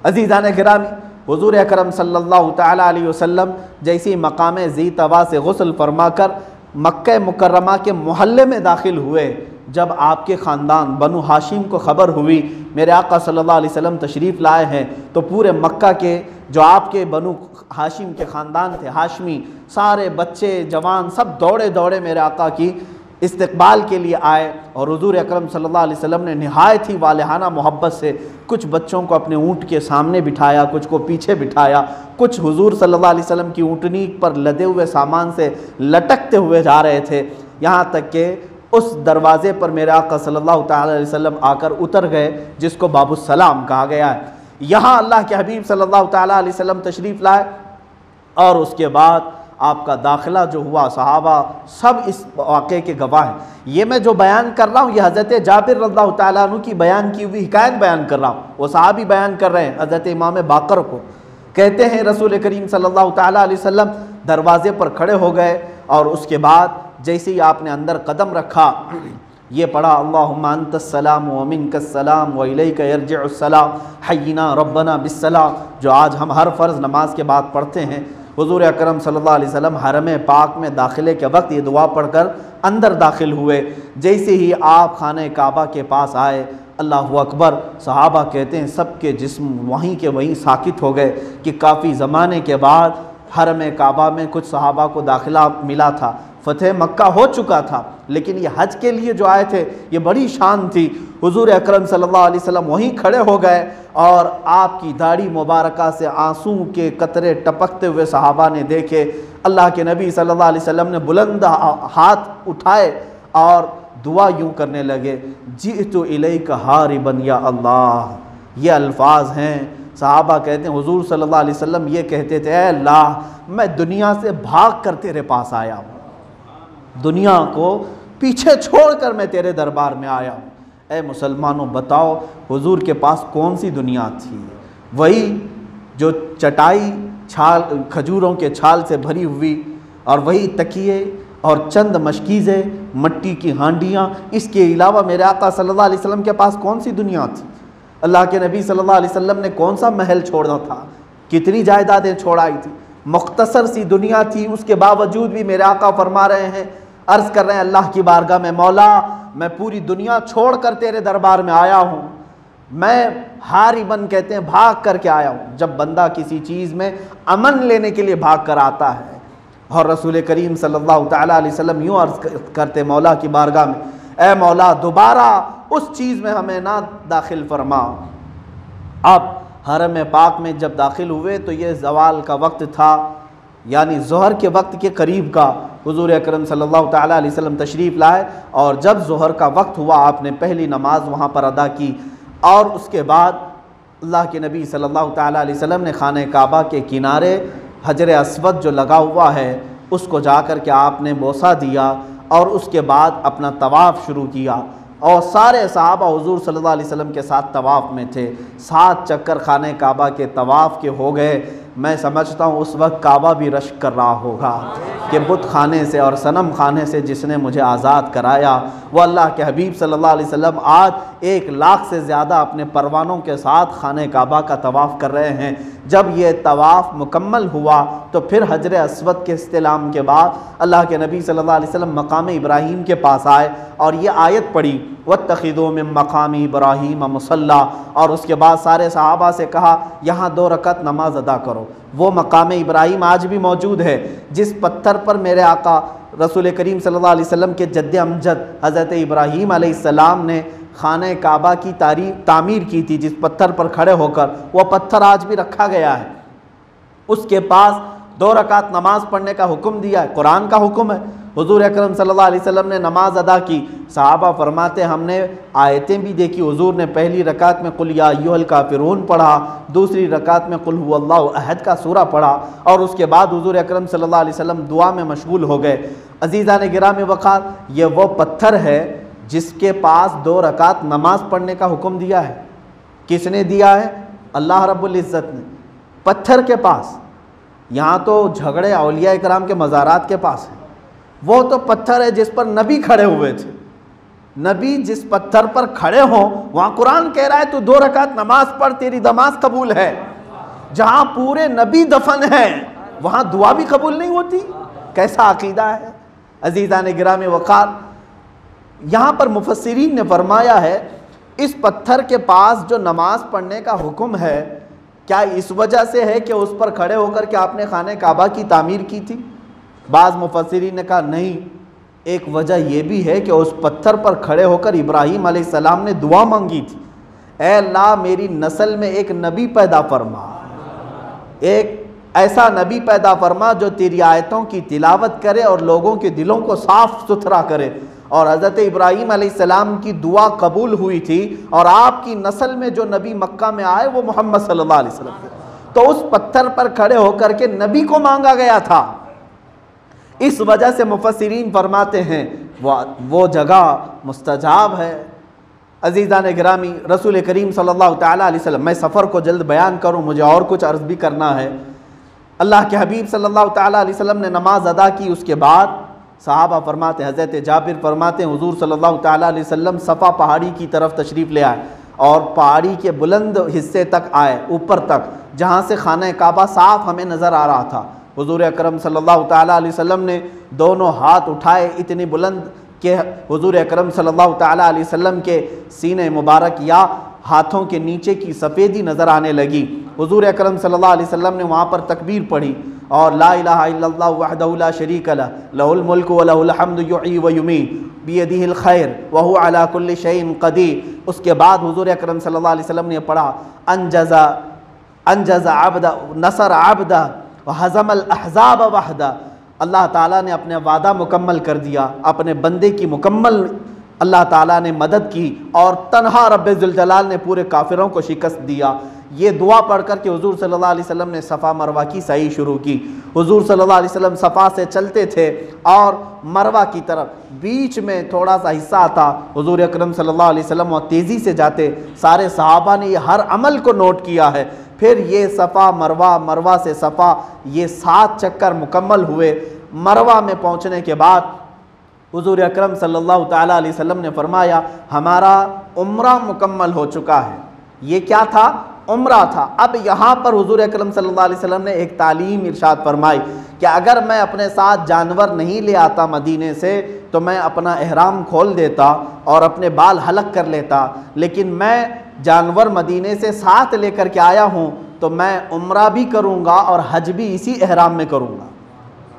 अज़ीज़ान गिरामी, हुज़ूर अकरम सल्लल्लाहु ताला अलैहि वसल्लम जैसी मकाम ज़ी तवा से गुस्ल फरमा कर मक्का मुकर्रमा के मोहल्ले में दाखिल हुए, जब आपके ख़ानदान बनु हाशिम को ख़बर हुई मेरे आका सल्लल्लाहु अलैहि वसल्लम तशरीफ़ लाए हैं, तो पूरे मक्का के जो आपके बनु हाशिम के ख़ानदान थे, हाशमी, सारे बच्चे जवान सब दौड़े दौड़े मेरे आका की इस्तकबाल के लिए आए। और हुज़ूर अकरम सल्लल्लाहु अलैहि वसल्लम ने निहायत ही वालिहाना मोहब्बत से कुछ बच्चों को अपने ऊँट के सामने बिठाया, कुछ को पीछे बिठाया, कुछ हुज़ूर सल्लल्लाहु अलैहि वसल्लम की ऊँटनी पर लदे हुए सामान से लटकते हुए जा रहे थे। यहाँ तक कि उस दरवाज़े पर मेरे आका सल्लल्लाहु ताला अलैहि वसल्लम आकर उतर गए, जिसको बाबुस्सलाम कहा गया है। यहाँ अल्लाह के हबीब सल्लल्लाहु ताला अलैहि वसल्लम तशरीफ़ लाए और उसके बाद आपका दाखिला जो हुआ, सहाबा सब इस वाक़े के गवाह हैं। ये मैं जो बयान कर रहा हूँ ये हज़रत जाबिर रज़ियल्लाहु ताला अन्हु की बयान की हुई हिकायत बयान कर रहा हूँ। वो सहाबी बयान कर रहे हैं हज़रत इमाम बाकर को। कहते हैं रसूल करीम सल्लल्लाहु ताला अलैहि वसल्लम दरवाज़े पर खड़े हो गए और उसके बाद जैसे ही आपने अंदर कदम रखा, ये पढ़ा अल्लाहुम्मा अंतस्सलाम व मिनकस्सलाम व इलैका यरजिउस्सलाम हय्यिना रब्बना बिस्सलाम, जो आज हम हर फ़र्ज़ नमाज के बाद पढ़ते हैं। हुजूर अकरम सल्लल्लाहु अलैहि वसल्लम हरम पाक में दाखिले के वक्त ये दुआ पढ़कर अंदर दाखिल हुए। जैसे ही आप खाने काबा के पास आए, अल्लाहु अकबर, सहाबा कहते हैं सबके जिस्म वहीं के वहीं साकित हो गए कि काफ़ी ज़माने के बाद हरम काबा में कुछ सहाबा को दाखिला मिला था। फ़तेह मक्का हो चुका था, लेकिन ये हज के लिए जो आए थे ये बड़ी शान थी। हुजूर अकरम सल्लल्लाहु अलैहि वसल्लम वहीं खड़े हो गए और आपकी दाढ़ी मुबारका से आंसू के कतरे टपकते हुए सहाबा ने देखे। अल्लाह के नबी सल्लल्लाहु अलैहि वसल्लम ने बुलंद हाथ उठाए और दुआ यूँ करने लगे, जिअतु इलैका हारिबन या अल्लाह। ये अल्फाज हैं। सहाबा कहते हैं हुजूर सल्लल्लाहु अलैहि वसल्लम ये कहते थे, ऐ अल्लाह मैं दुनिया से भाग कर तेरे पास आया हूँ, दुनिया को पीछे छोड़कर मैं तेरे दरबार में आया हूँ। ऐ मुसलमानों बताओ हुजूर के पास कौन सी दुनिया थी? वही जो चटाई छाल खजूरों के छाल से भरी हुई, और वही तकिए और चंद मशकीज़े, मट्टी की हांडियाँ। इसके अलावा मेरे आका सल्लल्लाहु अलैहि वसल्लम के पास कौन सी दुनिया थी? अल्लाह के नबी सल्लल्लाहु अलैहि वसल्लम ने कौन सा महल छोड़ा था? कितनी जायदादें छोड़ाई थी? मुख्तसर सी दुनिया थी। उसके बावजूद भी मेरे आका फरमा रहे हैं, अर्ज़ कर रहे हैं अल्लाह की बारगाह में, मौला मैं पूरी दुनिया छोड़ कर तेरे दरबार में आया हूँ, मैं हारिबन कहते हैं भाग करके आया हूँ। जब बंदा किसी चीज़ में अमन लेने के लिए भाग कर आता है, और रसूल करीम सल्लल्लाहु तआला अलैहि वसल्लम यूँ अर्ज़ करते मौला की बारगाह में, ए मौला दोबारा उस चीज़ में हमें ना दाखिल फरमा। अब हरम पाक में जब दाखिल हुए तो ये ज़वाल का वक्त था, यानी ज़ोहर के वक्त के करीब का। हुजूर अकरम सल्लल्लाहु तआला अलैहि वसल्लम तशरीफ़ लाए और जब ज़ोहर का वक्त हुआ आपने पहली नमाज वहाँ पर अदा की, और उसके बाद अल्लाह के नबी सल्लल्लाहु तआला अलैहि वसल्लम ने खाने काबा के किनारे हजर अस्वद जो लगा हुआ है उसको जा कर के आपने बोसा दिया, और उसके बाद अपना तवाफ़ शुरू किया। और सारे सहाबा हुजूर सल्लल्लाहु अलैहि वसल्लम के साथ तवाफ़ में थे। 7 चक्कर खाने काबा के तवाफ़ के हो गए। मैं समझता हूँ उस वक्त काबा भी रश्क कर रहा होगा कि बुत खाने से और सनम खाने से जिसने मुझे आज़ाद कराया, वो अल्लाह के हबीब सल्लल्लाहु अलैहि वसल्लम आज 1 लाख से ज़्यादा अपने परवानों के साथ खाने काबा का तवाफ़ कर रहे हैं। जब ये तवाफ़ मुकम्मल हुआ तो फिर हजर अस्वद के इस्तिलाम के बाद अल्लाह के नबी सल्लल्लाहु अलैहि वसल्लम मकाम इब्राहीम के पास आए और ये आयत पढ़ी, वत्तखिज़ू मिन मकाम इब्राहीम मुसल्ला। और उसके बाद सारे सहाबा से कहा यहाँ 2 रकत नमाज अदा करो। वो मकाम इब्राहीम आज भी मौजूद है जिस पत्थर पर मेरे आका रसूल करीम सल्लल्लाहु अलैहि वसल्लम के जद्द अमजद हज़रत इब्राहीम अलैहिस्सलाम ने खाने काबा की तामीर की थी, जिस पत्थर पर खड़े होकर, वो पत्थर आज भी रखा गया है। उसके पास 2 रकात नमाज पढ़ने का हुक्म दिया है, कुरान का हुक्म है। हुजूर अकरम सल्लल्लाहु अलैहि वसल्लम ने नमाज अदा की। सहाबा फरमाते हमने आयतें भी देखी। हुजूर ने पहली रकात में कुल या अय्युहल काफिरून पढ़ा, दूसरी रकात में कुल हुवल्लाहु अहद का सूरा पढ़ा, और उसके बाद हुजूर अकरम सल्लल्लाहु अलैहि वसल्लम दुआ में मशगूल हो गए। अज़ीज़ान गिरामी वक़ार, ये वो पत्थर है जिसके पास 2 रकात नमाज पढ़ने का हुक्म दिया है। किसने दिया है? अल्लाह रब्बुल इज़्ज़त ने। पत्थर के पास, यहाँ तो झगड़े औलिया इकराम के मज़ारात के पास है। वो तो पत्थर है जिस पर नबी खड़े हुए थे। नबी जिस पत्थर पर खड़े हों वहाँ कुरान कह रहा है तू 2 रकात नमाज पढ़, तेरी नमाज कबूल है। जहाँ पूरे नबी दफन है वहाँ दुआ भी कबूल नहीं होती? कैसा अकीदा है अज़ीज़ान गिरामी वक़ार। यहाँ पर मुफस्सिरीन ने फरमाया है इस पत्थर के पास जो नमाज पढ़ने का हुक्म है, क्या इस वजह से है कि उस पर खड़े होकर के आपने खाने काबा की तामीर की थी? बाज़ मुफस्सिरीन ने कहा नहीं, एक वजह यह भी है कि उस पत्थर पर खड़े होकर इब्राहीम अलैहिस्सलाम ने दुआ मांगी थी, ऐ अल्लाह मेरी नस्ल में एक नबी पैदा फरमा, एक ऐसा नबी पैदा फरमा जो तेरी आयतों की तिलावत करे और लोगों के दिलों को साफ़ सुथरा करे। और हज़रत इब्राहीम अलैहिस्सलाम की दुआ कबूल हुई थी, और आपकी नस्ल में जो नबी मक्का में आए वो मोहम्मद सल्लल्लाहु अलैहि वसल्लम थे। तो उस पत्थर पर खड़े होकर के नबी को मांगा गया था। इस वजह से मुफस्सिरीन फरमाते हैं वो जगह मुस्तजाब है। अज़ीज़ान गिरामी, रसूल करीम सल्लल्लाहु तआला अलैहि वसल्लम, मैं सफ़र को जल्द बयान करूँ, मुझे और कुछ अर्ज़ भी करना है। अल्लाह के हबीब सल्लल्लाहु तआला अलैहि वसल्लम ने नमाज अदा की। उसके बाद सहाबा फरमाते, हज़रत जाबिर फरमाते हैं हुज़ूर सल्लल्लाहु तआला अलैहि वसल्लम सफ़ा पहाड़ी की तरफ तशरीफ़ ले आए और पहाड़ी के बुलंद हिस्से तक आए, ऊपर तक, जहाँ से खाना काबा साफ़ हमें नज़र आ रहा था। हुजूर अकरम सल्लल्लाहु ताला अलैहि वसल्लम ने दोनों हाथ उठाए इतनी बुलंद कि हुजूर अकरम सल्लल्लाहु ताला अलैहि वसल्लम के सीने मुबारक या हाथों के नीचे की सफ़ेदी नज़र आने लगी। हुजूर अकरम सल्लल्लाहु अलैहि वसल्लम ने वहाँ पर तकबीर पढ़ी और ला इलाहा इल्लल्लाहु वहदहु ला शरीका लह लहुल मुल्कु व लहुल हम्दु युहयी व युमीत बियदिहिल खैर व हुवा अला कुल्लि शैइन क़दीर। उसके बाद हुजूर अकरम सल्लल्लाहु अलैहि वसल्लम ने पढ़ा अंजज़ा अब्दा नसर अब्दा व हज़मल अहज़ाब वहदा। अल्लाह ताला ने अपने वादा मुकम्मल कर दिया, अपने बंदे की मुकम्मल अल्लाह ताला ने मदद की और तन्हा रब्बे जुल जलाल ने पूरे काफिरों को शिकस्त दिया। ये दुआ पढ़ कर के हुजूर सल्लल्लाहु अलैहि वसल्लम ने सफ़ा मरवा की सही शुरू की। हुजूर सल्लल्लाहु अलैहि वसल्लम सफ़ा से चलते थे और मरवा की तरफ बीच में थोड़ा सा हिस्सा था, हुजूर अकरम सल्लल्लाहु अलैहि वसल्लम वहाँ तेज़ी से जाते। सारे सहाबा ने ये हर अमल को नोट किया है। फिर ये सफ़ा मरवा, मरवा से सफ़ा, ये 7 चक्कर मुकम्मल हुए। मरवा में पहुँचने के बाद हुजूर अकरम सल्लल्लाहु ताला अलैहि वसल्लम ने फरमाया हमारा उम्रा मुकम्मल हो चुका है। ये क्या था? उम्रा था। अब यहाँ पर हुजूर अकरम सल्लल्लाहु अलैहि वसल्लम ने एक तालीम इरशाद फरमाई कि अगर मैं अपने साथ जानवर नहीं ले आता मदीने से तो मैं अपना एहराम खोल देता और अपने बाल हलक कर लेता, लेकिन मैं जानवर मदीने से साथ लेकर के आया हूँ तो मैं उम्रा भी करूँगा और हज भी इसी एहराम में करूँगा।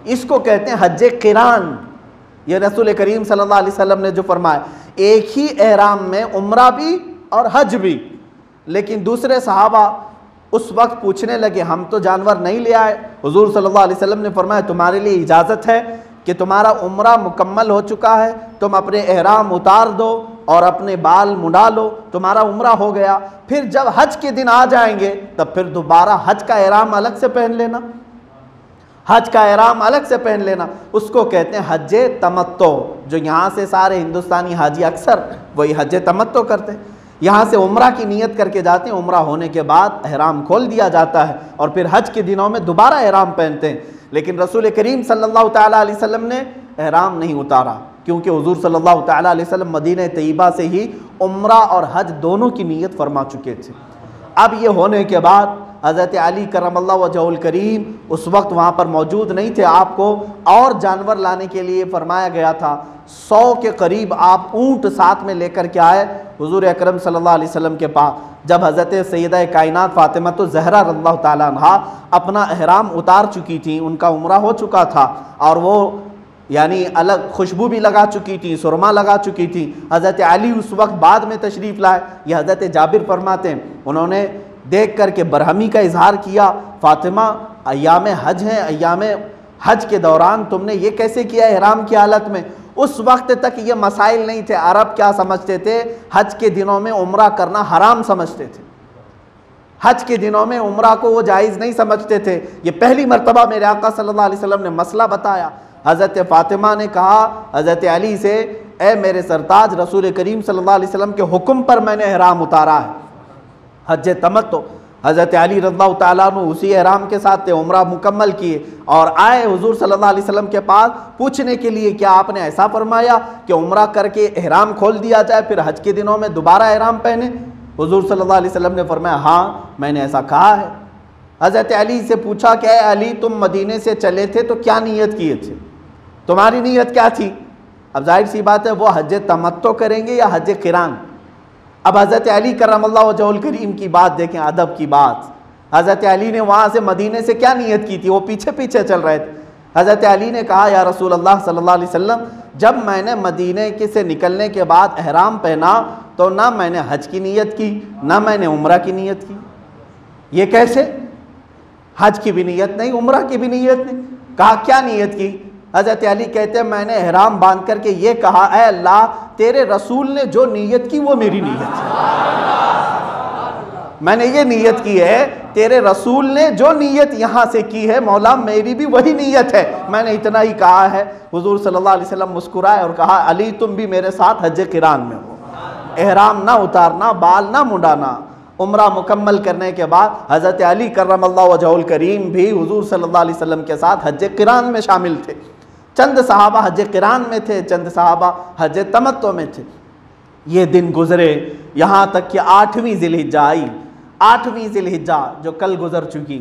इसको कहते हैं हज क़िरान। ये रसूल करीम सल्लल्लाहु अलैहि वसल्लम ने जो फरमाया, एक ही एहराम में उम्रा भी और हज भी। लेकिन दूसरे सहाबा उस वक्त पूछने लगे हम तो जानवर नहीं ले आए। हुजूर सल्लल्लाहु अलैहि वसल्लम ने फरमाया तुम्हारे लिए इजाज़त है कि तुम्हारा उम्रा मुकम्मल हो चुका है, तुम अपने एहराम उतार दो और अपने बाल मुंडा लो, तुम्हारा उम्रा हो गया। फिर जब हज के दिन आ जाएंगे तब फिर दोबारा हज का एहराम अलग से पहन लेना, हज का एहराम अलग से पहन लेना। उसको कहते हैं हज तमत्तो। जो यहाँ से सारे हिंदुस्तानी हाजी अक्सर वही हज तमत्तो करते हैं, यहाँ से उम्रा की नीयत करके जाते हैं, उम्रा होने के बाद एहराम खोल दिया जाता है और फिर हज के दिनों में दोबारा एहराम पहनते हैं। लेकिन रसूल करीम सल्लल्लाहु ताला अलैहि वसल्लम ने एहराम नहीं उतारा, क्योंकि हुजूर सल्लल्लाहु ताला अलैहि वसल्लम मदीना तैयबा से ही उम्रा और हज दोनों की नीयत फरमा चुके थे। अब ये होने के बाद हज़रत अली करमल्लाहु वजहुल करीम उस वक्त वहाँ पर मौजूद नहीं थे। आपको और जानवर लाने के लिए फरमाया गया था। 100 के करीब आप ऊँट साथ में लेकर के आए हुजूर अकरम सल्लल्लाहु अलैहि वसल्लम के पास। जब हज़रत सैयदा कायनात फ़ातिमा तो ज़हरा रज़ियल्लाहु ताला अन्हा अपना एहराम उतार चुकी थी, उनका उम्रा हो चुका था और वो यानी अलग खुशबू भी लगा चुकी थी, सुरमा लगा चुकी थी। हज़रत अली उस वक्त बाद में तशरीफ़ लाए। ये हज़रत जाबिर फरमाते हैं उन्होंने देख करके बरहमी का इजहार किया, फ़ातिमा अय्याम हज हैं, अय्याम हज के दौरान तुमने ये कैसे किया एहराम की हालत में? उस वक्त तक ये मसाइल नहीं थे। अरब क्या समझते थे? हज के दिनों में उम्रा करना हराम समझते थे, हज के दिनों में उम्रा को वो जायज़ नहीं समझते थे। ये पहली मरतबा मेरे आका सल्लल्लाहु अलैहि वसल्लम ने मसला बताया। हज़रत फ़ातिमा ने कहा हज़रत अली से, ए मेरे सरताज रसूल करीम सल्लल्लाहु अलैहि वसल्लम के हुक्म पर मैंने एहराम उतारा है, हज तमत्तो। हज़रत अली रज़ियल्लाहु ताला अन्हु उसी एहराम के साथ थे, उम्रा मुकम्मल किए और आए हुजूर सल्लल्लाहु अलैहि वसल्लम के पास पूछने के लिए क्या आपने ऐसा फरमाया कि उम्रा करके एहराम खोल दिया जाए फिर हज के दिनों में दोबारा एहराम पहने? हुजूर सल्लल्लाहु अलैहि वसल्लम ने फरमाया हाँ मैंने ऐसा कहा है। हज़रत अली से पूछा कि अली तुम मदीने से चले थे तो क्या नीयत किए थे, तुम्हारी नीयत क्या थी? अब जाहिर सी बात है वो हज तमत्तो करेंगे या हज क़िरान। अब हज़रत अली करमल्लाहु वजहुल करीम की बात देखें, अदब की बात। हज़रत अली ने वहाँ से मदीने से क्या नीयत की थी? वो पीछे पीछे चल रहे थे। हज़रत अली ने कहा या रसूल अल्लाह सल्लल्लाहु अलैहि वसल्लम, जब मैंने मदीने के से निकलने के बाद एहराम पहना तो ना मैंने हज की नीयत की ना मैंने उम्रा की नीयत की। ये कैसे? हज की भी नीयत नहीं, उम्रा की भी नीयत नहीं। कहा क्या नीयत की? हज़रत अली कहते हैं मैंने एहराम बांध करके ये कहा, ऐ अल्लाह तेरे रसूल ने जो नीयत की वो मेरी नीयत है। मैंने ये नीयत की है, तेरे रसूल ने जो नीयत यहाँ से की है मौला मेरी भी वही नीयत है। मैंने इतना ही कहा है। हुजूर सल्लल्लाहु अलैहि वसल्लम मुस्कुराए और कहा अली तुम भी मेरे साथ हज क़िरान में हो, एहराम ना उतारना, बाल ना मुंडाना। उम्रा मुकम्मल करने के बाद हज़रत अली करमल्लाहु वजहुल करीम भी हुजूर सल्लल्लाहु अलैहि वसल्लम के साथ हज क़िरान में शामिल थे। चंद सहाबा हज क़िरान में थे, चंद सहाबा हज तमत्तो में थे। ये दिन गुजरे यहाँ तक कि 8वीं ज़िलहिज्जा आई। 8वीं ज़िलहिज्जा जो कल गुजर चुकी,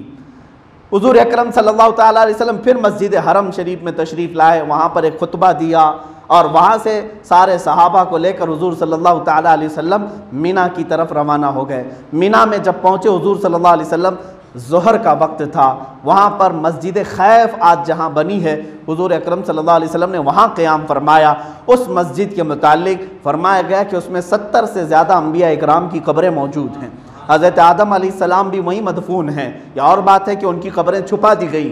हुजूर अकरम सल्लल्लाहु ताला अलैहि वसल्लम फिर मस्जिद हरम शरीफ में तशरीफ़ लाए, वहाँ पर एक खुतबा दिया और वहाँ से सारे सहाबा को लेकर हुजूर सल्लल्लाहु ताला अलैहि वसल्लम मीना की तरफ रवाना हो गए। मीना में जब पहुँचे हुजूर सल्लल्लाहु अलैहि वसल्लम, ज़ोहर का वक्त था, वहाँ पर मस्जिद खैफ आज जहाँ बनी है, हुजूर अकरम सल्लल्लाहु अलैहि वसल्लम ने वहाँ क़याम फरमाया। उस मस्जिद के मुतालिक फरमाया गया कि उसमें 70 से ज़्यादा अंबिया इकराम की कब्रें मौजूद हैं। हज़रत आदम अलैहिस्सलाम भी वहीं मदफून हैं। या और बात है कि उनकी कब्रें छुपा दी गई।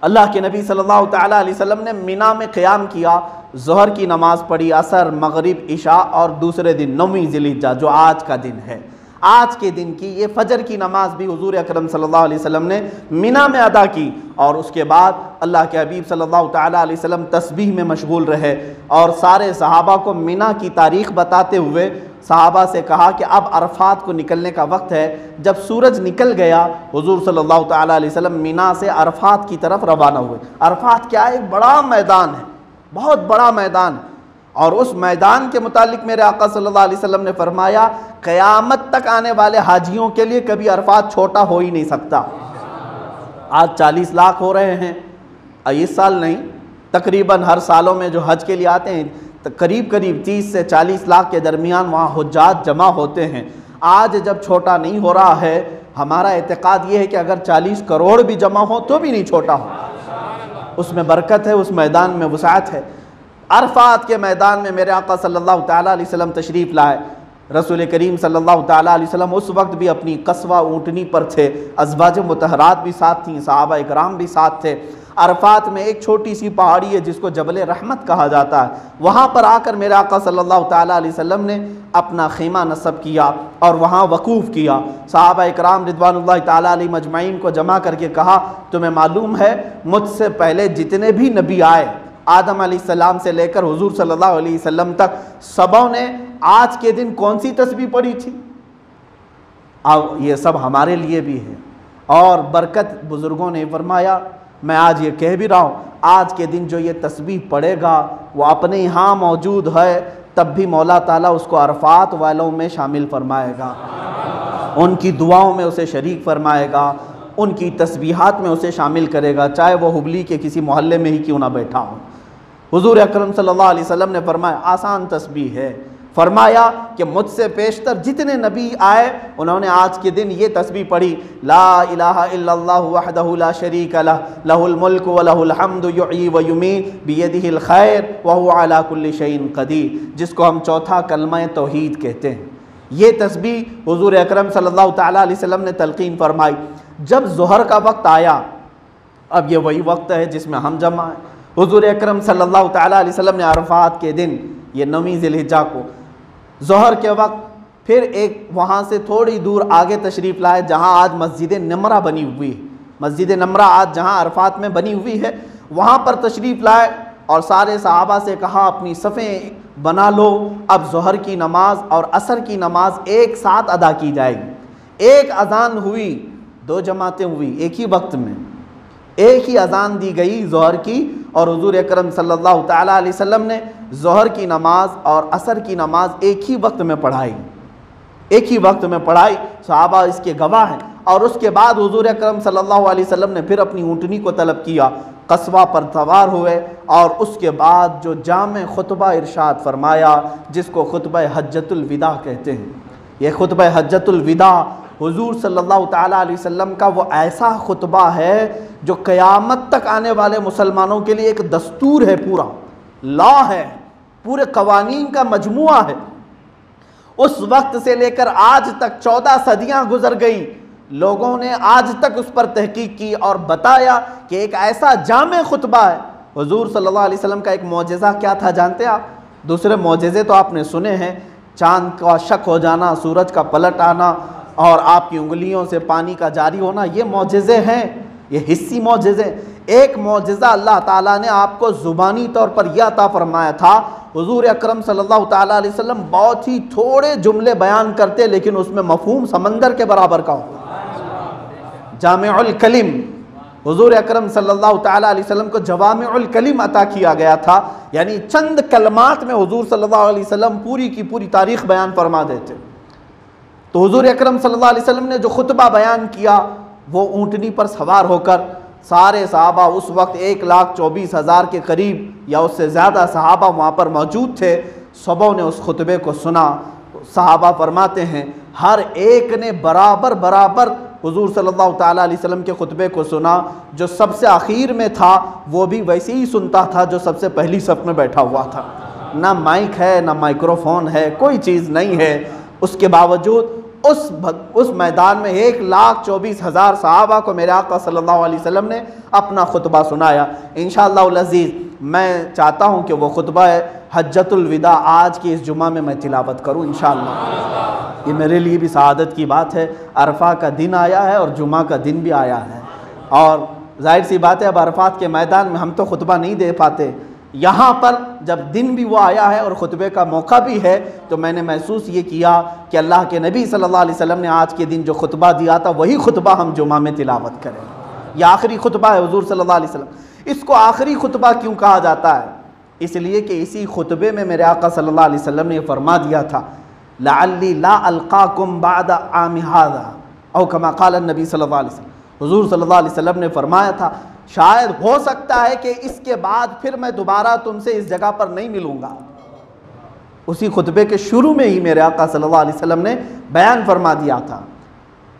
अल्लाह के नबी सल्लल्लाहु ताला अलैहि वसल्लम ने मीना में क़याम किया, ज़ोहर की नमाज़ पढ़ी, असर, मगरिब, इशा और दूसरे दिन 9वीं ज़िलहिज्जा जो आज का दिन है, आज के दिन की ये फजर की नमाज भी हुजूर अकरम सल्लल्लाहु अलैहि वसल्लम ने मीना में अदा की। और उसके बाद अल्लाह के हबीब सल्लल्लाहु ताला अलैहि वसल्लम तस्बीह में मशगूल रहे और सारे सहाबा को मीना की तारीख़ बताते हुए सहाबा से कहा कि अब अरफात को निकलने का वक्त है। जब सूरज निकल गया, हुजूर सल्लल्लाहु ताला अलैहि वसल्लम मीना से अरफात की तरफ रवाना हुए। अरफात क्या है? एक बड़ा मैदान है, बहुत बड़ा मैदान। और उस मैदान के मुतालिक मेरे आका सल्लल्लाहु अलैहि वसल्लम ने फरमाया, क़यामत तक आने वाले हाजियों के लिए कभी अरफात छोटा हो ही नहीं सकता। आज 40 लाख हो रहे हैं, इस साल नहीं, तकरीबन हर सालों में जो हज के लिए आते हैं तो करीब करीब 30 से 40 लाख के दरमियान वहाँ हुज्जाज जमा होते हैं। आज जब छोटा नहीं हो रहा है, हमारा एतक़ाद ये है कि अगर 40 करोड़ भी जमा हो तो भी नहीं छोटा हो। उसमें बरकत है, उस मैदान में वसाअत है। अरफात के मैदान में मेरे आका सल्लल्लाहु ताला अलैहि वसल्लम तशरीफ़ लाए। रसूल करीम सल्लल्लाहु ताला अलैहि वसल्लम उस वक्त भी अपनी कस्वा ऊँटनी पर थे, अज़वाज मुतहरात भी साथ थीं, सहाबा इकराम भी साथ थे। अरफात में एक छोटी सी पहाड़ी है जिसको जबल रहमत कहा जाता है। वहाँ पर आकर मेरे आका सल्लल्लाहु ताला अलैहि वसल्लम ने अपना खीमा नस्ब किया और वहाँ वकूफ़ किया। सहाबा इकराम रिदवानुल्लाहि ताला अलैहिम अजमईन को जमा करके कहा, तुम्हें मालूम है मुझसे पहले जितने भी नबी आए, आदम अलैहिस्सलाम से लेकर हुजूर सल्लल्लाहु अलैहि वसल्लम तक, सबों ने आज के दिन कौन सी तस्बीह पढ़ी थी? अब ये सब हमारे लिए भी है। और बरकत बुज़ुर्गों ने फरमाया, मैं आज ये कह भी रहा हूँ, आज के दिन जो ये तस्बीह पढ़ेगा वो अपने यहाँ मौजूद है, तब भी मौला ताला उसको अरफात वालों में शामिल फरमाएगा, उनकी दुआओं में उसे शरीक फरमाएगा, उनकी तस्बीहात में उसे शामिल करेगा, चाहे वो हुबली के किसी मोहल्ले में ही क्यों ना बैठा हो। हुजूर अकरम सल्लल्लाहु अलैहि वसल्लम ने फरमाया, आसान तस्बीह है। फरमाया कि मुझसे पेशतर जितने नबी आए उन्होंने आज के दिन ये तस्बीह पढ़ी, ला इलाहा इल्लल्लाहु वहदहु ला शरीका लह, लहुल मुल्कु व लहुल हम्दु युहयी व युमीत बियदिहिल खैर व हुवा अला कुल्लि शैइन क़दीर, जिसको हम चौथा कलमा तौहीद कहते हैं। ये तस्बीह हुजूर अकरम सल्लल्लाहु ताला अलैहि वसल्लम ने तलकीन फरमाई। जब ज़ोहर का वक्त आया, अब ये वही वक्त है जिसमें हम जमा हैं। हुजूर अकरम सल्लल्लाहु ताला अलैहि वसल्लम ने अरफात के दिन, ये 9वीं ज़िलहिज्जा को, ज़ोहर के वक्त फिर एक वहाँ से थोड़ी दूर आगे तशरीफ़ लाए जहाँ आज मस्जिद नमरा बनी हुई है। मस्जिद नमरा आज जहाँ अरफात में बनी हुई है, वहाँ पर तशरीफ़ लाए और सारे सहाबा से कहा, अपनी सफ़ें बना लो, अब ज़ोहर की नमाज और असर की नमाज एक साथ अदा की जाएगी। एक अजान हुई, 2 जमातें हुई एक ही वक्त में, एक ही अजान दी गई ज़ोहर की, और हुजूर अकरम सल्लल्लाहु ताला अलैहि वसल्लम ने ज़ोहर की नमाज और असर की नमाज एक ही वक्त में पढ़ाई, एक ही वक्त में पढ़ाई। सहाबा इसके गवाह हैं। और उसके बाद हुजूर अकरम सल्लल्लाहु अलैहि वसल्लम ने फिर अपनी ऊँटनी को तलब किया, कस्बा पर सवार हुए और उसके बाद जो जामे खुतबा इरशाद फरमाया, जिसको खुतबा हज्जतुल विदा कहते हैं। ये खुतबा हज्जतुल विदा हुजूर सल्लल्लाहु ताला अलैहि वसल्लम का वो ऐसा खुतबा है जो क़यामत तक आने वाले मुसलमानों के लिए एक दस्तूर है, पूरा लॉ है, पूरे कवानीन का मजमुआ है। उस वक्त से लेकर आज तक 14 सदियां गुजर गई, लोगों ने आज तक उस पर तहकीक की और बताया कि एक ऐसा जामे खुतबा है। हुजूर सल्लल्लाहु अलैहि वसल्लम का एक मौजज़ा क्या था जानते आप? दूसरे मौजज़े तो आपने सुने हैं, चाँद का शक हो जाना, सूरज का पलट आना और आपकी उंगलियों से पानी का जारी होना, ये मौजज़े हैं, ये हिस्सी मौजज़े। एक मौजज़ा अल्लाह ताला ने आपको ज़ुबानी तौर पर यह अता फरमाया था। हुजूर अकरम सल्लल्लाहु ताला अलैहि वसल्लम बहुत ही थोड़े जुमले बयान करते, लेकिन उसमें मफ़हूम समंदर के बराबर का हो। जामिउल कलिम, हुजूर अकरम सल्लल्लाहु ताला अलैहि वसल्लम को जवामिउल कलिम अता किया गया था, यानी चंद कलमात में हुजूर सल्लल्लाहु अलैहि वसल्लम पूरी की पूरी तारीख़ बयान फरमा देते। तो हुजूर अकरम सल्लल्लाहु अलैहि वसल्लम ने जो खुतबा बयान किया वो ऊँटनी पर सवार होकर सारे सहाबा, उस वक्त 1,24,000 के करीब या उससे ज़्यादा सहाबा वहाँ पर मौजूद थे, सबों ने उस खुतबे को सुना। सहाबा फरमाते हैं हर एक ने बराबर बराबर हुजूर सल्लल्लाहु ताला अलैहि वसल्लम के खुतबे को सुना। जो सबसे आखिर में था वो भी वैसे ही सुनता था जो सबसे पहली सफ में बैठा हुआ था। ना माइक है, ना माइक्रोफोन है, कोई चीज़ नहीं है। उसके बावजूद उस मैदान में 1,24,000 सहाबा को मेरे आका सल्लल्लाहु अलैहि वसल्लम ने अपना खुतबा सुनाया। इंशाअल्लाह अज़ीज़ मैं चाहता हूँ कि वो खुतबा हज्जतुल विदा आज की इस जुमा में मैं तिलावत करूँ इंशाअल्लाह। ये मेरे लिए भी सआदत की बात है। अरफा का दिन आया है और जुमा का दिन भी आया है, और जाहिर सी बात है अब अरफात के मैदान में हम तो खुतबा नहीं दे पाते। यहाँ पर जब दिन भी वो आया है और ख़ुतबे का मौका भी है, तो मैंने महसूस ये किया कि अल्लाह के नबी सल्लल्लाहु अलैहि वसल्लम ने आज के दिन जो खुतबा दिया था वही खुतबा हम जुमा में तिलावत करें। यह आखिरी खुतबा है हुजूर सल्लल्लाहु अलैहि वसल्लम। इसको आखिरी खुतबा क्यों कहा जाता है? इसलिए कि इसी खुतबे में मेरे आका सल्लल्लाहु अलैहि वसल्लम ने फरमा दिया था लअल्ली ला अलकाकुम बादा आमि हाज़ा औ कमा क़ाल नबी सल्लल्लाहु अलैहि वसल्लम। हुजूर सल्लल्लाहु अलैहि वसल्लम ने फरमाया था शायद हो सकता है कि इसके बाद फिर मैं दोबारा तुमसे इस जगह पर नहीं मिलूँगा। उसी खुतबे के शुरू में ही मेरे आका सल्लल्लाहु अलैहि वसल्लम ने बयान फरमा दिया था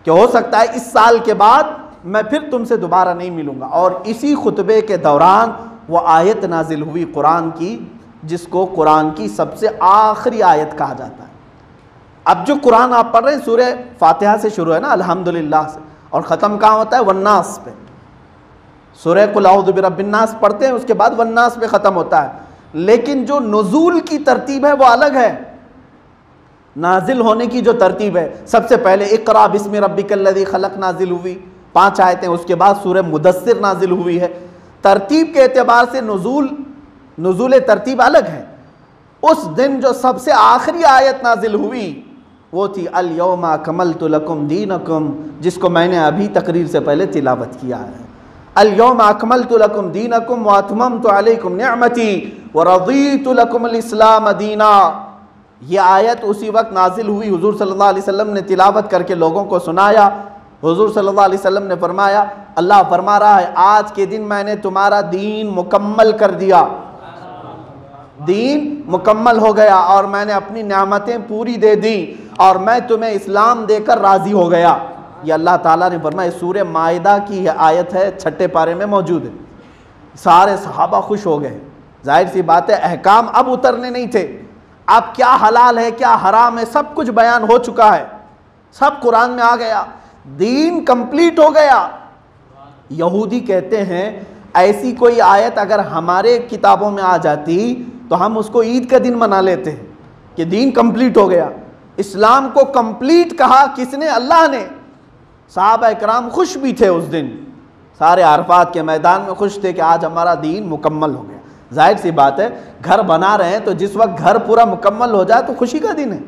कि हो सकता है इस साल के बाद मैं फिर तुमसे दोबारा नहीं मिलूँगा। और इसी खुतबे के दौरान वो आयत नाजिल हुई कुरान की, जिसको कुरान की सबसे आखिरी आयत कहा जाता है। अब जो कुरान आप पढ़ रहे हैं सूरह फातिहा से शुरू है ना, अल्हम्दुलिल्लाह से, और ख़त्म कहाँ होता है? वन्नास पे। सूरह कुल औज़ु बिरब्बिन्नास पढ़ते हैं, उसके बाद वन्नास पे ख़त्म होता है। लेकिन जो नुज़ूल की तरतीब है वो अलग है। नाजिल होने की जो तरतीब है, सबसे पहले इक़रा बिस्मि रब्बिकल्लज़ी खलक़ नाजिल हुई, 5 आयतें। उसके बाद सूरह मुदस्सिर नाजिल हुई है। तरतीब के एतबार से नुज़ूल तरतीब अलग है। उस दिन जो सबसे आखिरी आयत नाजिल हुई वो थी अल यौमा अकमलतु लकुम दीनकुम, जिसको मैंने अभी तकरीर से पहले तिलावत किया है। अल यौमा अकमलतु लकुम दीनकुम व अतममतु अलैकुम निअमती व रज़ीतु लकुमुल इस्लाम दीना। ये आयत उसी वक्त नाजिल हुई, हुजूर सल्लल्लाहु अलैहि वसल्लम ने तिलावत करके लोगों को सुनाया। हुजूर सल्लल्लाहु अलैहि वसल्लम ने फरमाया, अल्लाह फरमा रहा है आज के दिन मैंने तुम्हारा दीन मुकम्मल कर दिया, दीन मुकम्मल हो गया और मैंने अपनी नेमतें पूरी दे दी और मैं तुम्हें इस्लाम देकर राज़ी हो गया। ये अल्लाह ताला ने फरमाया। सूरह माइदा की आयत है, 6ठे पारे में मौजूद है। सारे सहाबा खुश हो गए। जाहिर सी बात है अहकाम अब उतरने नहीं थे, अब क्या हलाल है क्या हराम है सब कुछ बयान हो चुका है, सब कुरान में आ गया, दीन कंप्लीट हो गया। यहूदी कहते हैं ऐसी कोई आयत अगर हमारे किताबों में आ जाती तो हम उसको ईद का दिन मना लेते हैं कि दीन कंप्लीट हो गया। इस्लाम को कंप्लीट कहा किसने? अल्लाह ने। सहाबा इकराम खुश भी थे उस दिन, सारे अरफात के मैदान में खुश थे कि आज हमारा दीन मुकम्मल हो गया। जाहिर सी बात है घर बना रहे हैं तो जिस वक्त घर पूरा मुकम्मल हो जाए तो खुशी का दिन है।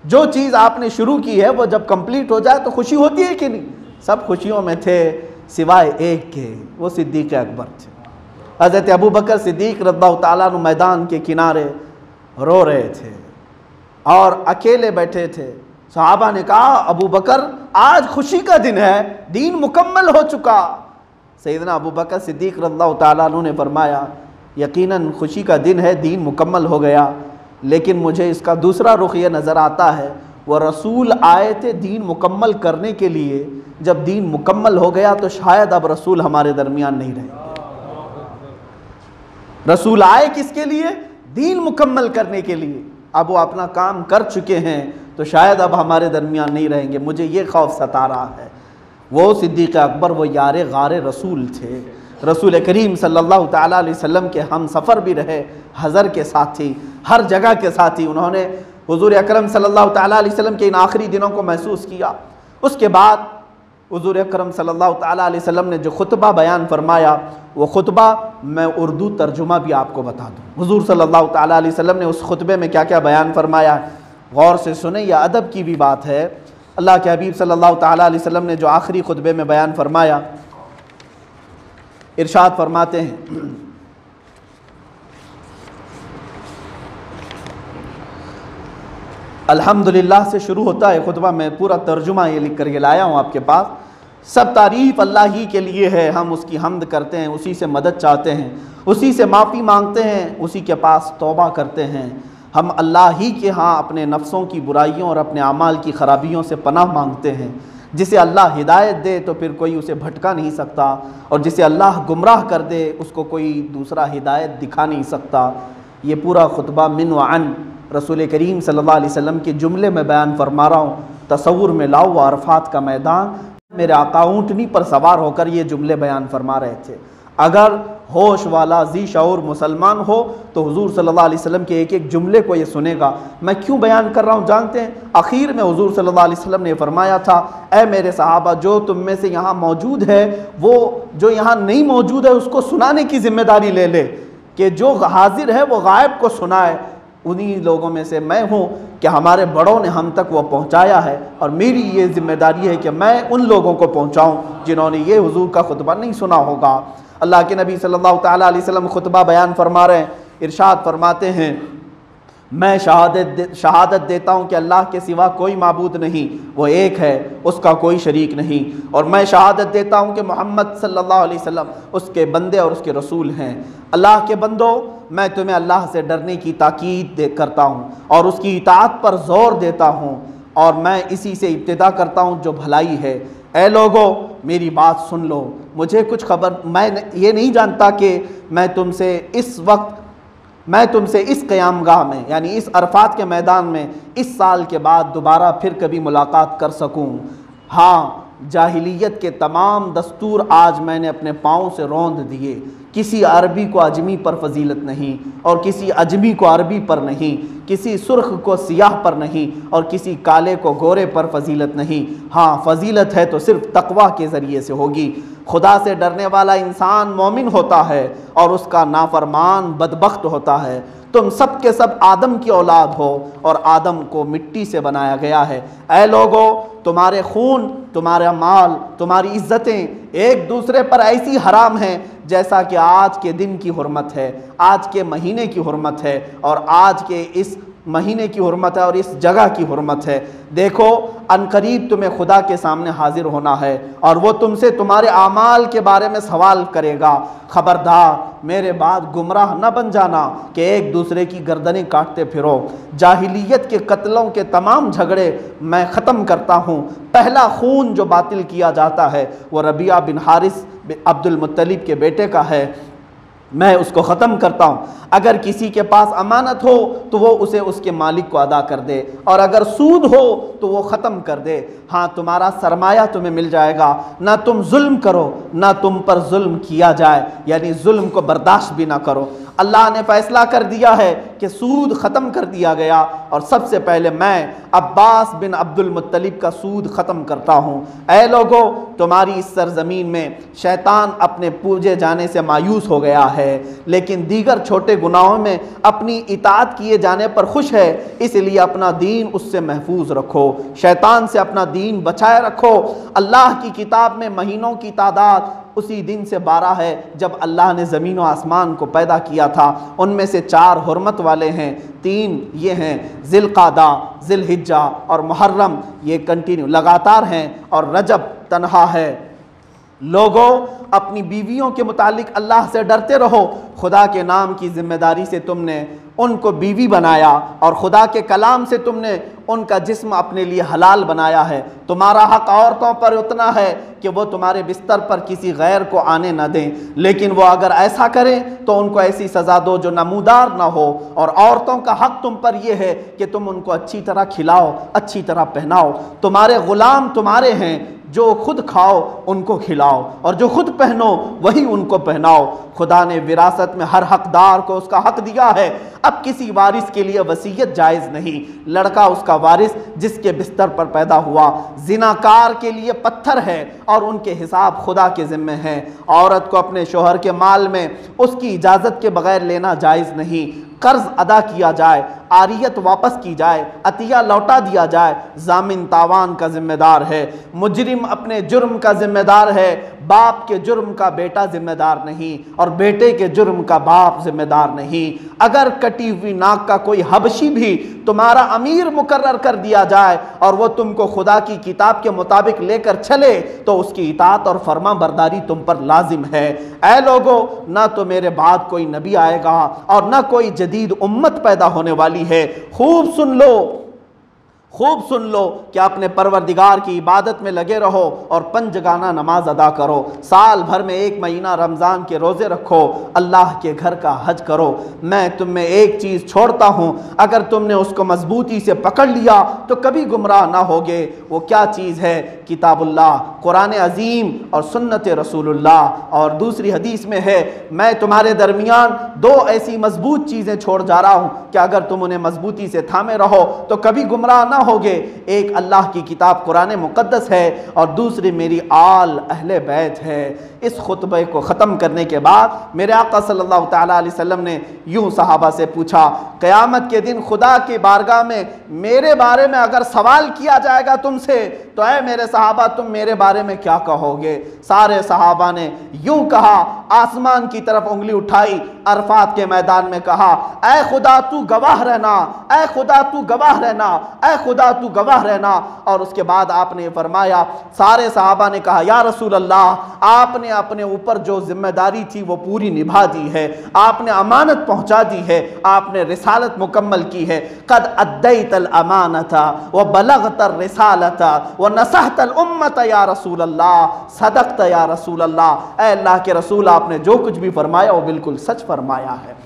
जो चीज़ आपने शुरू की है वो जब कंप्लीट हो जाए तो खुशी होती है कि नहीं? सब खुशियों में थे सिवाय एक के, वो सिद्दीक़ अकबर थे। हज़रत अबू बकर सिद्दीक़ रज़ियल्लाहु ताला अन्हु मैदान के किनारे रो रहे थे और अकेले बैठे थे। सहाबा ने कहा अबू बकर आज खुशी का दिन है, दीन मुकम्मल हो चुका। सैयदना अबू बकर सिद्दीक़ रज़ियल्लाहु ताला अन्हु ने फरमाया यकीनन खुशी का दिन है, दीन मुकम्मल हो गया, लेकिन मुझे इसका दूसरा रुख ये नज़र आता है वह रसूल आए थे दीन मुकम्मल करने के लिए। जब दीन मुकम्मल हो गया तो शायद अब रसूल हमारे दरमियान नहीं रहेंगे। रसूल आए किसके लिए? दीन मुकम्मल करने के लिए। अब वो अपना काम कर चुके हैं तो शायद अब हमारे दरमियान नहीं रहेंगे। मुझे ये खौफ सता रहा है। वो सिद्दीक़ अकबर वो यारे गारे रसूल थे, रसूल करीम सल्लल्लाहु ताला अलैहि वसल्लम के हम सफ़र भी रहे, हज़र के साथी, हर जगह के साथी। उन्होंने हुज़ूर अकरम सल्लल्लाहु ताला अलैहि वसल्लम के इन आखिरी दिनों को महसूस किया। उसके बाद हुज़ूर अकरम सल्लल्लाहु ताला अलैहि वसल्लम ने जो खुतबा बयान फरमाया वो खुतबा मैं उर्दू तर्जुमा भी आपको बता दूँ। हुज़ूर सल्लल्लाहु ताला अलैहि वसल्लम ने उस खुतबे में क्या क्या बयान फरमाया, गौर से सुने, यह अदब की भी बात है। अल्लाह के हबीब सल्लल्लाहु ताला अलैहि वसल्लम ने जो आखिरी खुतबे में बयान फरमाया, इरशाद फरमाते हैं अल्हम्दुलिल्लाह से शुरू होता है खुतबा। मैं पूरा तर्जुमा ये लिख करके लाया हूँ आपके पास। सब तारीफ़ अल्लाह ही के लिए है, हम उसकी हम्द करते हैं, उसी से मदद चाहते हैं, उसी से माफ़ी मांगते हैं, उसी के पास तौबा करते हैं। हम अल्लाह ही के यहाँ अपने नफ्सों की बुराइयों और अपने अमाल की ख़राबियों से पनाह मांगते हैं। जिसे अल्लाह हिदायत दे तो फिर कोई उसे भटका नहीं सकता, और जिसे अल्लाह गुमराह कर दे उसको कोई दूसरा हिदायत दिखा नहीं सकता। ये पूरा खुतबा मिन व अन रसूल करीम सल्लल्लाहु अलैहि वसल्लम के जुमले में बयान फरमा रहा हूँ। तसव्वुर में लाओ अरफात का मैदान, मेरे आका ऊँटनी पर सवार होकर ये जुमले बयान फरमा रहे थे। अगर होश वाला जी शऊर मुसलमान हो तो हुजूर सल्लल्लाहु अलैहि वसल्लम के एक एक जुमले को ये सुनेगा। मैं क्यों बयान कर रहा हूँ जानते हैं? आखिर में हुजूर सल्लल्लाहु अलैहि वसल्लम ने फरमाया था, ऐ मेरे सहाबा, जो तुम में से यहाँ मौजूद है वो जो यहाँ नहीं मौजूद है उसको सुनाने की जिम्मेदारी ले ले, कि जो हाजिर है वो गायब को सुनाए। उन्हीं लोगों में से मैं हूँ कि हमारे बड़ों ने हम तक वो पहुँचाया है, और मेरी ये जिम्मेदारी है कि मैं उन लोगों को पहुँचाऊँ जिन्होंने ये हुजूर का खुतबा नहीं सुना होगा। अल्लाह के नबी सल्लल्लाहु ताला अलैहि वसल्लम खुतबा बयान फरमा रहे हैं, इरशाद फरमाते हैं, मैं शहादत देता हूँ कि अल्लाह के सिवा कोई माबूद नहीं, वो एक है, उसका कोई शरीक नहीं, और मैं शहादत देता हूँ कि मोहम्मद सल्लल्लाहु अलैहि वसल्लम उसके बंदे और उसके रसूल हैं। अल्लाह के बंदो, मैं तुम्हें अल्लाह से डरने की ताकीद करता हूँ और उसकी इताअत पर ज़ोर देता हूँ, और मैं इसी से इब्तिदा करता हूँ जो भलाई है। ऐ लोगो, मेरी बात सुन लो, मुझे कुछ खबर, मैं ये नहीं जानता कि मैं तुमसे इस क़यामगाह में, यानी इस अरफात के मैदान में इस साल के बाद दोबारा फिर कभी मुलाकात कर सकूं। हाँ, जाहिलियत के तमाम दस्तूर आज मैंने अपने पाँव से रौंद दिए। किसी अरबी को अजमी पर फजीलत नहीं, और किसी अजमी को अरबी पर नहीं, किसी सुर्ख को सियाह पर नहीं, और किसी काले को गोरे पर फजीलत नहीं। हाँ, फजीलत है तो सिर्फ तकवा के ज़रिए से होगी। खुदा से डरने वाला इंसान मोमिन होता है और उसका नाफरमान बदबख्त होता है। तुम सब के सब आदम की औलाद हो और आदम को मिट्टी से बनाया गया है। ऐ लोगो, तुम्हारे खून, तुम्हारा माल, तुम्हारी इज्जतें एक दूसरे पर ऐसी हराम हैं जैसा कि आज के दिन की हुर्मत है, आज के महीने की हुर्मत है, और आज के इस महीने की हुर्मत है और इस जगह की हुर्मत है। देखो, अनकरीब तुम्हें खुदा के सामने हाजिर होना है और वो तुमसे तुम्हारे आमाल के बारे में सवाल करेगा। खबरदार, मेरे बाद गुमराह न बन जाना कि एक दूसरे की गर्दनें काटते फिरो। जाहिलियत के कत्लों के तमाम झगड़े मैं ख़त्म करता हूँ। पहला खून जो बातिल किया जाता है वो रबिया बिन हारिस अब्दुल मुत्तलिब के बेटे का है, मैं उसको ख़त्म करता हूँ। अगर किसी के पास अमानत हो तो वो उसे उसके मालिक को अदा कर दे, और अगर सूद हो तो वो ख़त्म कर दे। हाँ, तुम्हारा सरमाया तुम्हें मिल जाएगा। ना तुम जुल्म करो, ना तुम पर जुल्म किया जाए, यानी जुल्म को बर्दाश्त भी ना करो। अल्लाह ने फैसला कर दिया है कि सूद ख़त्म कर दिया गया, और सबसे पहले मैं अब्बास बिन अब्दुल मुत्तलिब का सूद ख़त्म करता हूँ। ऐ लोगो, तुम्हारी इस सरज़मीन में शैतान अपने पूजे जाने से मायूस हो गया है, लेकिन दीगर छोटे गुनाहों में अपनी इताअत किए जाने पर खुश है। इसलिए अपना दीन उससे महफूज रखो, शैतान से अपना दीन बचाए रखो। अल्लाह की किताब में महीनों की तादाद उसी दिन से 12 है जब अल्लाह ने ज़मीन व आसमान को पैदा किया था। उनमें से 4 हुर्मत वाले हैं, 3 ये हैं ज़िलक़ादा, ज़िलहिज्जा और मुहर्रम, ये कंटिन्यू लगातार हैं, और रजब तन्हा है। लोगों, अपनी बीवियों के मुतालिक अल्लाह से डरते रहो। खुदा के नाम की ज़िम्मेदारी से तुमने उनको बीवी बनाया, और खुदा के कलाम से तुमने उनका जिस्म अपने लिए हलाल बनाया है। तुम्हारा हक़ औरतों पर उतना है कि वो तुम्हारे बिस्तर पर किसी गैर को आने न दें, लेकिन वो अगर ऐसा करें तो उनको ऐसी सज़ा दो जो नमूदार ना हो। और औरतों का हक़ तुम पर यह है कि तुम उनको अच्छी तरह खिलाओ, अच्छी तरह पहनाओ। तुम्हारे ग़ुलाम तुम्हारे हैं, जो खुद खाओ उनको खिलाओ, और जो खुद पहनो वही उनको पहनाओ। खुदा ने विरासत में हर हकदार को उसका हक दिया है। अब किसी वारिस के लिए वसीयत जायज़ नहीं, लड़का उसका वारिस जिसके बिस्तर पर पैदा हुआ। जिनाकार के लिए पत्थर है और उनके हिसाब खुदा के ज़िम्मे हैं। औरत को अपने शोहर के माल में उसकी इजाज़त के बगैर लेना जायज़ नहीं। कर्ज अदा किया जाए, आरियत वापस की जाए, अतिया लौटा दिया जाए, जामिन तावान का जिम्मेदार है। मुजरिम अपने जुर्म का जिम्मेदार है, बाप के जुर्म का बेटा जिम्मेदार नहीं और बेटे के जुर्म का बाप जिम्मेदार नहीं। अगर कटी हुई नाक का कोई हबशी भी तुम्हारा अमीर मुकर्रर कर दिया जाए और वो तुमको खुदा की किताब के मुताबिक लेकर चले तो उसकी इताअत और फर्मा बरदारी तुम पर लाजिम है। ऐ लोगो, ना तो मेरे बाद कोई नबी आएगा और ना कोई जदीद उम्मत पैदा होने वाली है। खूब सुन लो, खूब सुन लो कि अपने परवरदिगार की इबादत में लगे रहो और पंजगाना नमाज अदा करो। साल भर में 1 महीना रमज़ान के रोज़े रखो, अल्लाह के घर का हज करो। मैं तुम में एक चीज़ छोड़ता हूँ, अगर तुमने उसको मजबूती से पकड़ लिया तो कभी गुमराह ना होगे। वो क्या चीज़ है? किताबुल्लाह, कुरान अज़ीम और सुन्नत रसूलुल्लाह। और दूसरी हदीस में है, मैं तुम्हारे दरमियान 2 ऐसी मजबूत चीज़ें छोड़ जा रहा हूँ कि अगर तुम उन्हें मजबूती से थामे रहो तो कभी गुमराह ना होगे। एक अल्लाह की किताब कुरान मुक़द्दस है और दूसरी मेरी आल अहले बैत है। इस खुतबे को ख़त्म करने के बाद मेरे आका सल्लल्लाहु तआला अलैहि वसल्लम ने यूं सहाबा से पूछा, क़यामत के दिन खुदा की बारगाह में मेरे बारे में अगर सवाल किया जाएगा तुमसे तो ऐ मेरे सहाबा तुम मेरे बारे में क्या कहोगे? सारे सहाबा ने यूं कहा, आसमान की तरफ उंगली उठाई, अरफात के मैदान में कहा, ऐ खुदा तू गवाह रहना, ऐ खुदा तू गवाह रहना, ऐ खुदा तू गवाह रहना। और उसके बाद आपने फरमाया, सारे सहाबा ने कहा, या रसूल अल्लाह, आपने अपने ऊपर जो जिम्मेदारी थी वो पूरी निभा दी है, आपने अमानत पहुंचा दी है, आपने रिसालत मुकम्मल की है। कद अद्दैतल अमानता व बलगतर रिसालता व नसहतल उम्मत या रसूल अल्लाह, सदक़त या रसूल अल्लाह। ऐ अल्लाह के रसूल, आपने जो कुछ भी फरमाया वो बिल्कुल सच फरमाया है।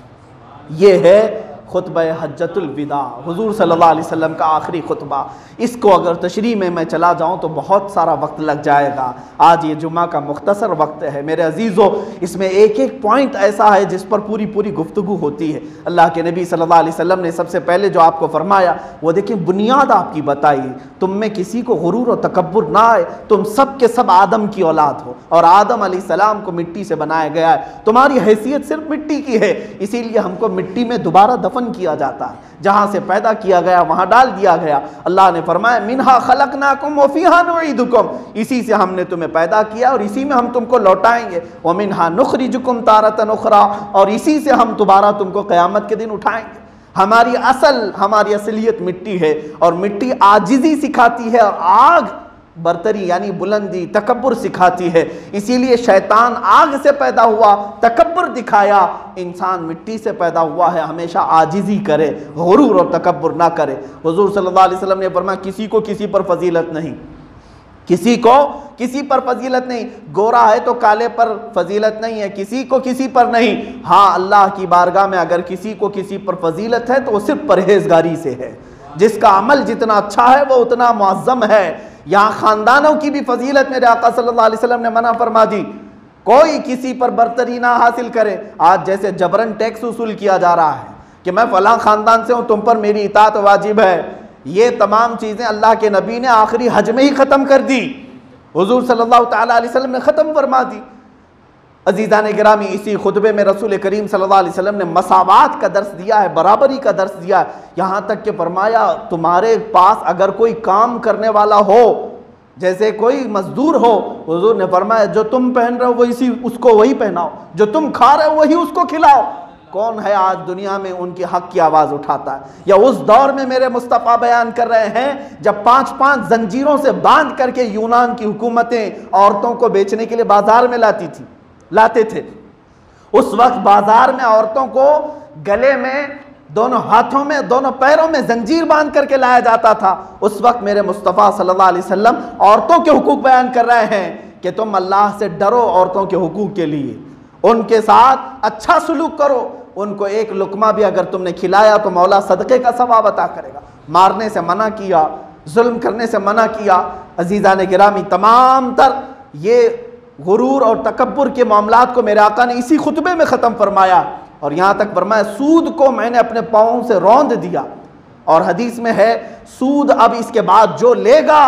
ये है खुतबा हज्जतुल विदा, हुजूर सल्लल्लाहु अलैहि वसल्लम का आखिरी खुतबा। इसको अगर तशरीह में मैं चला जाऊं तो बहुत सारा वक्त लग जाएगा। आज ये जुम्मा का मुख्तसर वक्त है मेरे अजीज़ों, इसमें एक एक पॉइंट ऐसा है जिस पर पूरी पूरी गुफ्तगू होती है। अल्लाह के नबी सल्लल्लाहु अलैहि वसल्लम ने सबसे पहले जो आपको फरमाया वो देखिए, बुनियाद आपकी बताई, तुम में किसी को गुरूर और तकब्बुर ना आए, तुम सब के सब आदम की औलाद हो और आदम अलैहिस्सलाम को मिट्टी से बनाया गया है, तुम्हारी हैसियत सिर्फ मिट्टी की है, इसीलिए हमको मिट्टी में दोबारा दफन किया जाता है। जहां से पैदा किया गया वहां डाल दिया गया। अल्लाह ने फरमाया, मिनहा खलकनाकुम व फीहा नुईदुकुम, इसी से हमने तुम्हें पैदा किया और इसी में हम तुमको लौटाएंगे। व मिनहा नुखरिजुकुम तारतन उखरा, और इसी से हम दोबारा तुमको क़यामत के दिन उठाएंगे। हमारी असलियत मिट्टी है और मिट्टी आजिज़ी सिखाती है और आग बरतरी यानी बुलंदी तकब्बुर सिखाती है। इसीलिए शैतान आग से पैदा हुआ, तकब्बुर दिखाया, इंसान मिट्टी से पैदा हुआ है, हमेशा आजिज़ी करे, गुरूर और तकब्बुर ना करे। हुजूर सल्लल्लाहु अलैहि वसल्लम ने फरमाया, किसी को किसी पर फजीलत नहीं, किसी को किसी पर फजीलत नहीं, गोरा है तो काले पर फजीलत नहीं है, किसी को किसी पर नहीं। हाँ, अल्लाह की बारगाह में अगर किसी को किसी पर फजीलत है तो वो सिर्फ परहेजगारी से है। जिसका अमल जितना अच्छा है वो उतना मुअज़्ज़म है। यहाँ ख़ानदानों की भी फजीलत मेरे आका सल्लल्लाहु अलैहि वसल्लम ने मना फरमा दी, कोई किसी पर बरतरी ना हासिल करे। आज जैसे जबरन टैक्स वसूल किया जा रहा है कि मैं फलां ख़ानदान से हूँ, तुम पर मेरी इताअत वाजिब है, ये तमाम चीज़ें अल्लाह के नबी ने आखिरी हज में ही ख़त्म कर दी, हुजूर सल्लल्लाहु तआला अलैहि वसल्लम ने ख़त्म फरमा दी। अज़ीज़ान गिरामी, इसी खुतबे में रसूल करीम सल्लल्लाहु अलैहि वसल्लम ने मसावात का दर्स दिया है, बराबरी का दर्स दिया है। यहाँ तक कि फरमाया, तुम्हारे पास अगर कोई काम करने वाला हो, जैसे कोई मजदूर हो, हुजूर ने फरमाया जो तुम पहन रहे हो वही उसको वही पहनाओ, जो तुम खा रहे हो वही उसको खिलाओ। कौन है आज दुनिया में उनकी हक की आवाज़ उठाता है? या उस दौर में मेरे मुस्तफ़ा बयान कर रहे हैं जब 5-5 जंजीरों से बांध करके यूनान की हुकूमतें औरतों को बेचने के लिए बाजार में लाते थे। उस वक्त बाजार में औरतों को गले में, दोनों हाथों में, दोनों पैरों में जंजीर बांध करके लाया जाता था। उस वक्त मेरे मुस्तफ़ा सल्लल्लाहु अलैहि वसल्लम औरतों के हुकूक बयान कर रहे हैं कि तुम अल्लाह से डरो, औरतों के हुकूक के लिए उनके साथ अच्छा सुलूक करो, उनको एक लुकमा भी अगर तुमने खिलाया तो मौला सदक़े का सवाब अता करेगा। मारने से मना किया, जुल्म करने से मना किया। अज़ीज़ान गिरामी, तमाम तर ये गुरूर और तकब्बुर के मामलात को मेरे आका ने इसी खुतबे में ख़त्म फरमाया। और यहाँ तक फरमाया, सूद को मैंने अपने पाँव से रौंद दिया। और हदीस में है, सूद अब इसके बाद जो लेगा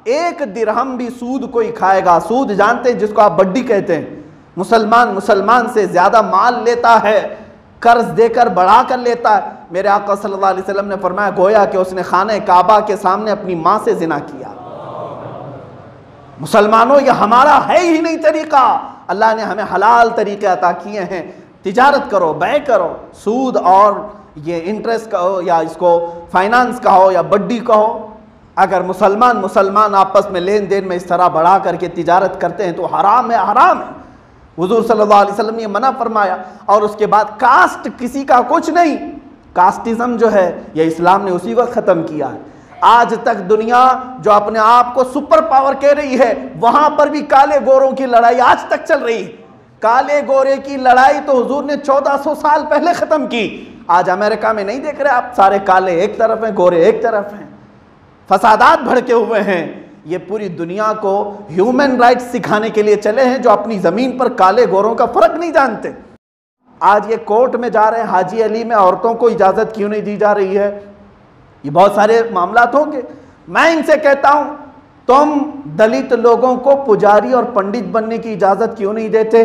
1 दिरहम भी सूद को ही खाएगा। सूद जानते हैं जिसको आप बड्डी कहते हैं। मुसलमान से ज़्यादा माल लेता है, कर्ज देकर बढ़ा कर लेता है। मेरे आका सल्लल्लाहु अलैहि वसल्लम ने फरमाया, गोया कि उसने खाने काबा के सामने अपनी माँ से जिना किया। मुसलमानों ये हमारा है ही नहीं तरीका। अल्लाह ने हमें हलाल तरीके अता किए हैं। तिजारत करो, बै करो, सूद और ये इंटरेस्ट का हो या इसको फाइनेंस का हो या बड्डी का हो, अगर मुसलमान आपस में लेन देन में इस तरह बढ़ा करके तिजारत करते हैं तो हराम है, हराम है। हुजूर सल्लल्लाहु अलैहि वसल्लम ने ये मना फरमाया। और उसके बाद कास्ट किसी का कुछ नहीं, कास्टिज्म जो है ये इस्लाम ने उसी वक्त ख़त्म किया है। आज तक दुनिया जो अपने आप को सुपर पावर कह रही है, वहां पर भी काले गोरों की लड़ाई आज तक चल रही है। काले गोरे की लड़ाई तो हुजूर ने 1400 साल पहले ख़त्म की। आज अमेरिका में नहीं देख रहे आप, सारे काले एक तरफ हैं, गोरे एक तरफ हैं, फसादात भड़के हुए हैं। ये पूरी दुनिया को ह्यूमन राइट्स सिखाने के लिए चले हैं, जो अपनी ज़मीन पर काले गोरों का फ़र्क नहीं जानते। आज ये कोर्ट में जा रहे हैं, हाजी अली में औरतों को इजाज़त क्यों नहीं दी जा रही है, ये बहुत सारे मामलात होंगे। मैं इनसे कहता हूँ, तुम दलित लोगों को पुजारी और पंडित बनने की इजाज़त क्यों नहीं देते?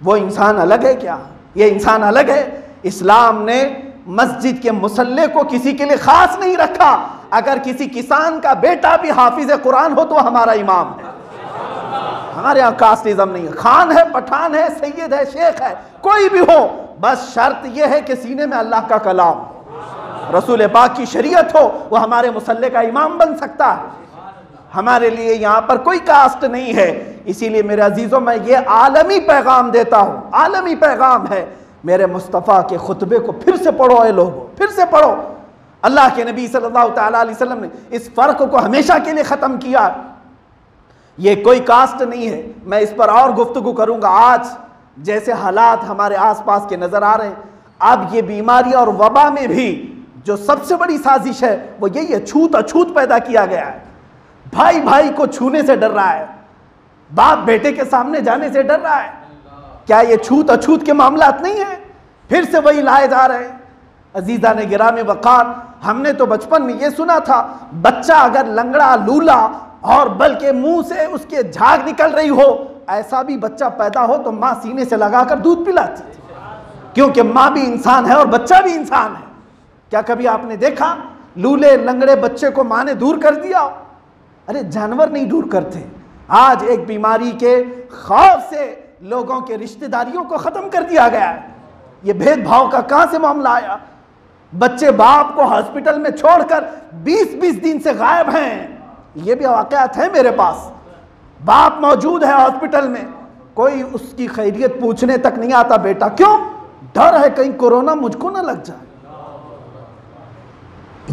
वो इंसान अलग है क्या? ये इंसान अलग है? इस्लाम ने मस्जिद के मुसल्ले को किसी के लिए ख़ास नहीं रखा। अगर किसी किसान का बेटा भी हाफिज कुरान हो तो हमारा इमाम है। हमारे यहाँ कास्टिज्म नहीं है, खान है, पठान है, सैयद है, शेख है, कोई भी हो, बस शर्त यह है कि सीने में अल्लाह का कलाम, रसूल पाक की शरीयत हो, वो हमारे मुसल्ले का इमाम बन सकता है। हमारे लिए यहाँ पर कोई कास्ट नहीं है। इसीलिए मेरे अजीज़ों, मैं ये आलमी पैगाम देता हूँ, आलमी पैगाम है। मेरे मुस्तफ़ा के खुतबे को फिर से पढ़ो ए लोगों, फिर से पढ़ो। अल्लाह के नबी सल्लल्लाहु ताला अलैहि वसल्लम ने इस फ़र्क को हमेशा के लिए ख़त्म किया। ये कोई कास्ट नहीं है। मैं इस पर और गुफ्तगू करूँगा। आज जैसे हालात हमारे आसपास के नज़र आ रहे हैं, अब ये बीमारी और वबा में भी जो सबसे बड़ी साजिश है वो यही है, छूत अछूत पैदा किया गया है। भाई भाई को छूने से डर रहा है, बाप बेटे के सामने जाने से डर रहा है। क्या ये छूत अछूत के मामलात नहीं है? फिर से वही लाए जा रहे हैं। अजीज़ा ने गिरामी वक़ार, हमने तो बचपन में ये सुना था, बच्चा अगर लंगड़ा लूला और बल्कि मुंह से उसके झाग निकल रही हो, ऐसा भी बच्चा पैदा हो तो माँ सीने से लगाकर दूध पिलाती थी, क्योंकि माँ भी इंसान है और बच्चा भी इंसान है। क्या कभी आपने देखा लूले लंगड़े बच्चे को माँ ने दूर कर दिया? अरे जानवर नहीं दूर करते। आज एक बीमारी के खौफ से लोगों के रिश्तेदारियों को ख़त्म कर दिया गया है। ये भेदभाव का कहाँ से मामला आया? बच्चे बाप को हॉस्पिटल में छोड़कर 20-20 दिन से गायब हैं। ये भी वाक़यात है मेरे पास। बाप मौजूद है हॉस्पिटल में, कोई उसकी खैरियत पूछने तक नहीं आता। बेटा क्यों? डर है कहीं कोरोना मुझको ना लग जाए।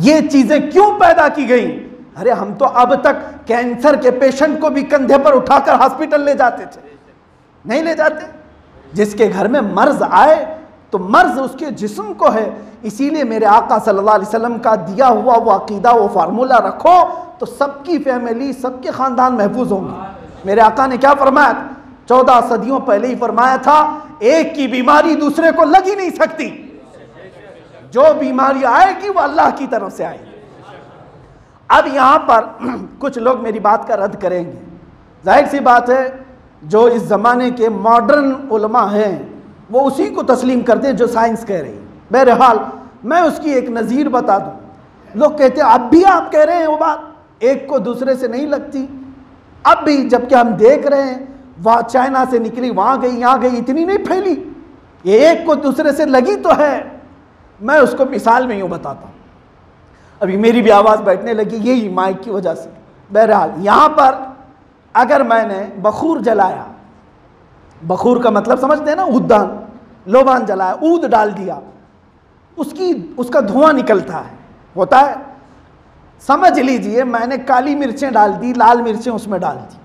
ये चीज़ें क्यों पैदा की गई? अरे हम तो अब तक कैंसर के पेशेंट को भी कंधे पर उठाकर हॉस्पिटल ले जाते थे, नहीं ले जाते? जिसके घर में मर्ज आए तो मर्ज उसके जिस्म को है। इसीलिए मेरे आका सल्लल्लाहु अलैहि वसल्लम का दिया हुआ वो अकीदा, वो फार्मूला रखो तो सबकी फैमिली, सबके ख़ानदान महफूज होंगे। मेरे आका ने क्या फरमाया? 14 सदियों पहले ही फरमाया था, एक की बीमारी दूसरे को लग ही नहीं सकती। जो बीमारी आएगी वो अल्लाह की तरफ से आएगी। अब यहाँ पर कुछ लोग मेरी बात का रद्द करेंगे। जाहिर सी बात है, जो इस ज़माने के मॉडर्न उलमा हैं वो उसी को तस्लीम करते हैं जो साइंस कह रही है। बहरहाल मैं उसकी एक नज़ीर बता दूँ। लोग कहते हैं अब भी आप कह रहे हैं वो बात, एक को दूसरे से नहीं लगती। अब भी जबकि हम देख रहे हैं वहाँ चाइना से निकली, वहाँ गई, यहाँ गई, इतनी नहीं फैली। ये एक को दूसरे से लगी तो है। मैं उसको मिसाल में यूँ बताता हूँ। अभी मेरी भी आवाज़ बैठने लगी यही माइक की वजह से। बहरहाल यहाँ पर अगर मैंने बखूर जलाया, बखूर का मतलब समझते हैं ना, ऊददान, लोबान जलाया, ऊद डाल दिया, उसका धुआं निकलता है, होता है। समझ लीजिए मैंने काली मिर्चें डाल दी, लाल मिर्चें उसमें डाल दी,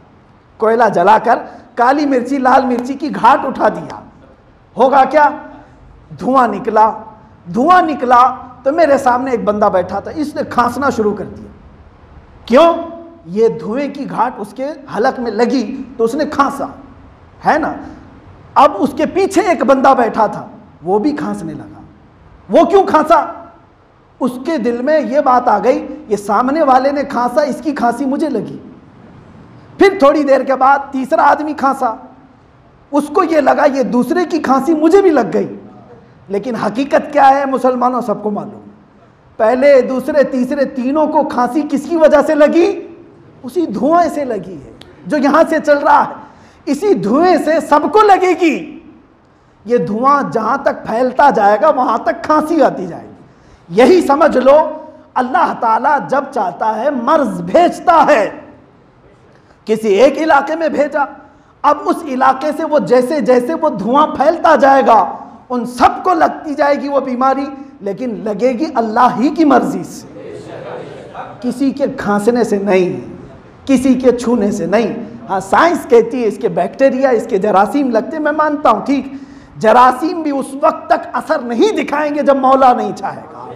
कोयला जलाकर काली मिर्ची लाल मिर्ची की घाट उठा दिया, होगा क्या? धुआं निकला। धुआं निकला तो मेरे सामने एक बंदा बैठा था, इसने खांसना शुरू कर दिया। क्यों? ये धुएं की घाट उसके हलक में लगी तो उसने खांसा, है ना। अब उसके पीछे एक बंदा बैठा था, वो भी खांसने लगा। वो क्यों खांसा? उसके दिल में ये बात आ गई, ये सामने वाले ने खांसा, इसकी खांसी मुझे लगी। फिर थोड़ी देर के बाद तीसरा आदमी खांसा, उसको ये लगा ये दूसरे की खांसी मुझे भी लग गई। लेकिन हकीकत क्या है मुसलमानों, सबको मालूम, पहले दूसरे तीसरे तीनों को खांसी किसकी वजह से लगी? उसी धुआं से लगी है। जो यहाँ से चल रहा है, इसी धुएं से सबको लगेगी। ये धुआं जहाँ तक फैलता जाएगा वहाँ तक खांसी आती जाएगी। यही समझ लो, अल्लाह ताला जब चाहता है मर्ज भेजता है। किसी एक इलाके में भेजा, अब उस इलाके से वो जैसे जैसे वो धुआं फैलता जाएगा उन सबको लगती जाएगी वो बीमारी, लेकिन लगेगी अल्लाह ही की मर्जी से, किसी के खांसने से नहीं, किसी के छूने से नहीं। हाँ, साइंस कहती है इसके बैक्टीरिया, इसके जरासीम लगते, मैं मानता हूँ, ठीक, जरासीम भी उस वक्त तक असर नहीं दिखाएंगे जब मौला नहीं चाहेगा।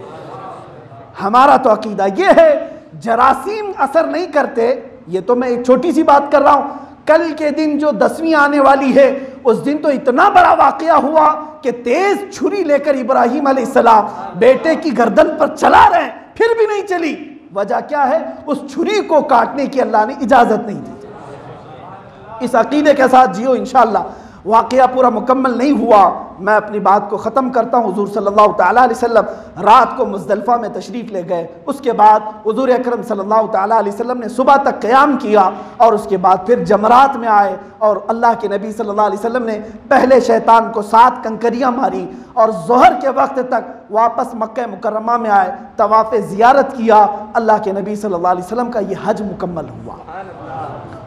हमारा तो अकीदा ये है जरासीम असर नहीं करते। ये तो मैं एक छोटी सी बात कर रहा हूँ, कल के दिन जो 10वीं आने वाली है उस दिन तो इतना बड़ा वाकया हुआ कि तेज छुरी लेकर इब्राहिम अलैहिस्सलाम बेटे की गर्दन पर चला रहे हैं, फिर भी नहीं चली। वजह क्या है? उस छुरी को काटने की अल्लाह ने इजाजत नहीं दी। इस अकीदे के साथ जियो इंशाअल्लाह। वाकया पूरा मुकम्मल नहीं हुआ, मैं अपनी बात को ख़त्म करता हूँ। हुज़ूर सल्लल्लाहु ताला अलैहि वसल्लम रात को मुज़दलिफ़ा में तशरीफ़ ले गए। उसके बाद हुज़ूर अकरम सल्लल्लाहु ताला अलैहि वसल्लम ने सुबह तक क़याम किया और उसके बाद फिर जमरात में आए और अल्लाह के नबी सल्लल्लाहु अलैहि वसल्लम ने पहले शैतान को 7 कंकरियाँ मारी और ज़ोहर के वक्त तक वापस मक्का मुकर्रमा में आए, तवाफ़ ज़ियारत किया। अल्लाह के नबी सल्लल्लाहु अलैहि वसल्लम का ये हज मुकम्मल हुआ।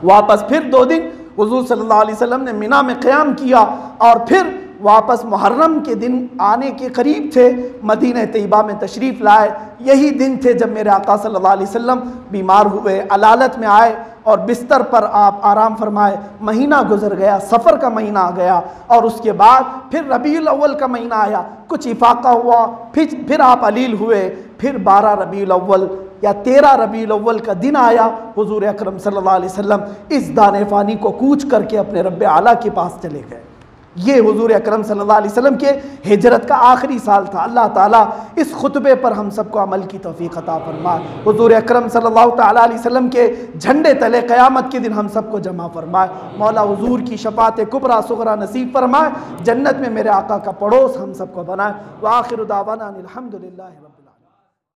वापस फिर 2 दिन हुज़ूर सल्लल्लाहु अलैहि वसल्लम ने मिना में क़याम किया और फिर वापस मुहर्रम के दिन आने के करीब थे, मदीना तैयबा में तशरीफ़ लाए। यही दिन थे जब मेरे आका सल्लल्लाहु अलैहि वसल्लम बीमार हुए, अलालत में आए और बिस्तर पर आप आराम फरमाए। महीना गुजर गया, सफ़र का महीना आ गया और उसके बाद फिर रबीउल अव्वल का महीना आया, कुछ इफाका हुआ, फिर आप अलील हुए। फिर 12 रबीउल अव्वल या 13 रबीउल अव्वल का दिन आया, हुज़ूर अकरम सल्लल्लाहु अलैहि वसल्लम इस दाने फ़ानी को कूच करके अपने रब्बे आला के पास चले गए। ये हुज़ूर अकरम सल्लल्लाहु अलैहि वसल्लम के हिजरत का आखिरी साल था। अल्लाह ताला इस खुतबे पर हम सबको अमल की तौफीक अता फरमाए। हुज़ूर अकरम सल्लल्लाहु ताला अलैहि वसल्लम के झंडे तले क़यामत के दिन हम सबको जमा फरमाए। मौला हुज़ूर की शफ़ात कुबरा सुगरा नसीब फरमाए। जन्नत में मेरे आका का पड़ोस हम सबको बनाए। व आखिरु दावाना अनिल हम्दुलिल्लाहि रब्बिल